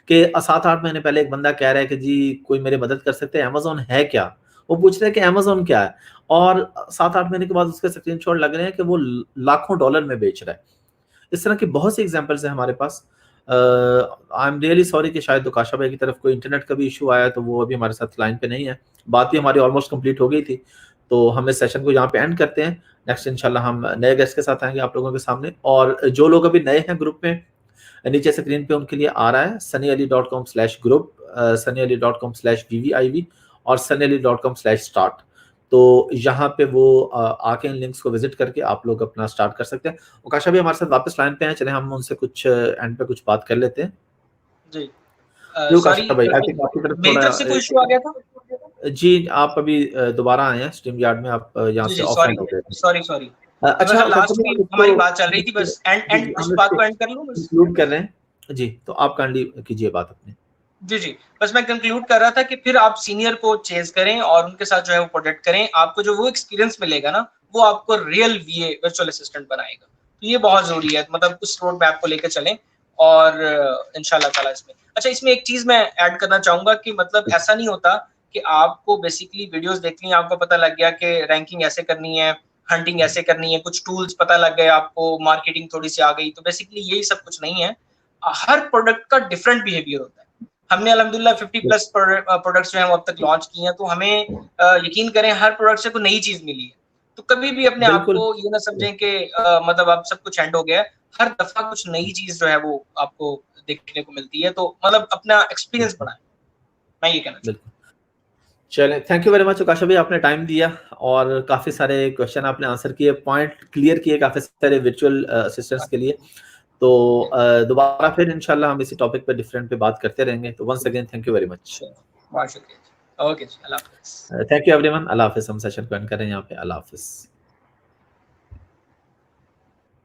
कि 7-8 महीने पहले एक बंदा कह रहा है कि जी कोई मेरी मदद कर सकते हैं, अमेजोन है क्या। वो पूछ रहे हैं कि अमेजोन क्या है, और 7-8 महीने के बाद उसके स्क्रीनशॉट लग रहे हैं कि वो लाखों डॉलर में बेच रहा है। इस तरह की बहुत सी एग्जांपल्स हैं हमारे पास। आई एम रियली सॉरी कि शायद दुकाशा भाई की तरफ कोई इंटरनेट का भी इशू आया, तो वो अभी हमारे साथ लाइन पे नहीं है। बात भी हमारी ऑलमोस्ट कंप्लीट हो गई थी, तो हम इस सेशन को यहाँ पे एंड करते हैं। नेक्स्ट इंशाल्लाह हम नए गेस्ट के साथ आएंगे आप लोगों के सामने। और जो लोग अभी नए हैं ग्रुप में, नीचे स्क्रीन पे उनके लिए आ रहा है sunnyali.com/group, sunnyali.com/vviv और sunnyali.com/start। तो यहाँ पे वो आके इन लिंक्स को विजिट करके आप लोग अपना स्टार्ट कर सकते हैं। उकाशा भी हमारे साथ वापस लाइन पे हैं, चले हम उनसे कुछ एंड पे कुछ बात कर लेते हैं। जी उकाशा भाई आई थिंक आपकी तरफ मेरी थोड़ा तरफ से कोई इशू आ गया था। जी आप अभी दोबारा आए हैं स्ट्रीम यार्ड में, आप यहाँ जी से जी, ऑफलाइन सॉरी हो गए थे। Sorry sorry. अच्छा बस लास्ट उकाशा में भाई, हमारी इसको बात चल रही थी, बस एंड हम उस बात इसको को एंड कर लूं बस। कंक्लूड कर रहे हैं जी, तो आप काइंडली कीजिए बात अपनी। जी जी, बस मैं कंक्लूड कर रहा था कि फिर आप सीनियर को चेज करें और उनके साथ जो है वो प्रोजेक्ट करें। आपको जो वो एक्सपीरियंस मिलेगा ना, वो आपको रियल वीए वर्चुअल असिस्टेंट बनाएगा। तो ये बहुत जरूरी है, मतलब उस रोड मैप को लेकर चलें और इंशाल्लाह ताला इसमें। अच्छा, इसमें एक चीज मैं ऐड करना चाहूंगा कि मतलब ऐसा नहीं होता कि आपको बेसिकली वीडियोस देख ली, आपको पता लग गया कि रैंकिंग ऐसे करनी है, हंटिंग ऐसे करनी है, कुछ टूल्स पता लग गए आपको, मार्केटिंग थोड़ी सी आ गई, तो बेसिकली यही सब कुछ नहीं है। हर प्रोडक्ट का डिफरेंट बिहेवियर होता है। हमने अल्हम्दुलिल्लाह 50+ प्रोडक्ट्स जो हैं वो अब तक लॉन्च किए हैं, तो हमें यकीन करें हर प्रोडक्ट से कोई नई चीज मिली है। तो कभी भी अपने आप बिल्कुल को ये ना समझें कि मतलब अब सब कुछ एंड हो गया है। हर दफा कुछ नई चीज जो है वो आपको देखने को मिलती है, तो मतलब अपना एक्सपीरियंस बढ़ाएं, मैं ये कहना चाहूँगा। बिल्कुल। चले, थैंक यू वेरी मच उकाशा भाई, आपने टाइम दिया और काफी सारे क्वेश्चन आपने आंसर किए, पॉइंट क्लियर किए काफी सारे वर्चुअल असिस्टेंट्स के लिए। तो दोबारा फिर इंशाल्लाह हम इसी टॉपिक पे डिफरेंट पे बात करते रहेंगे। तो once again thank you very much. बहुत शुक्रिया। ओके जी, अल्लाह हाफिज़। थैंक यू एवरीवन, अल्लाह हाफिज। हम सेशन को एंड करें यहाँ पे, अल्लाह हाफिज।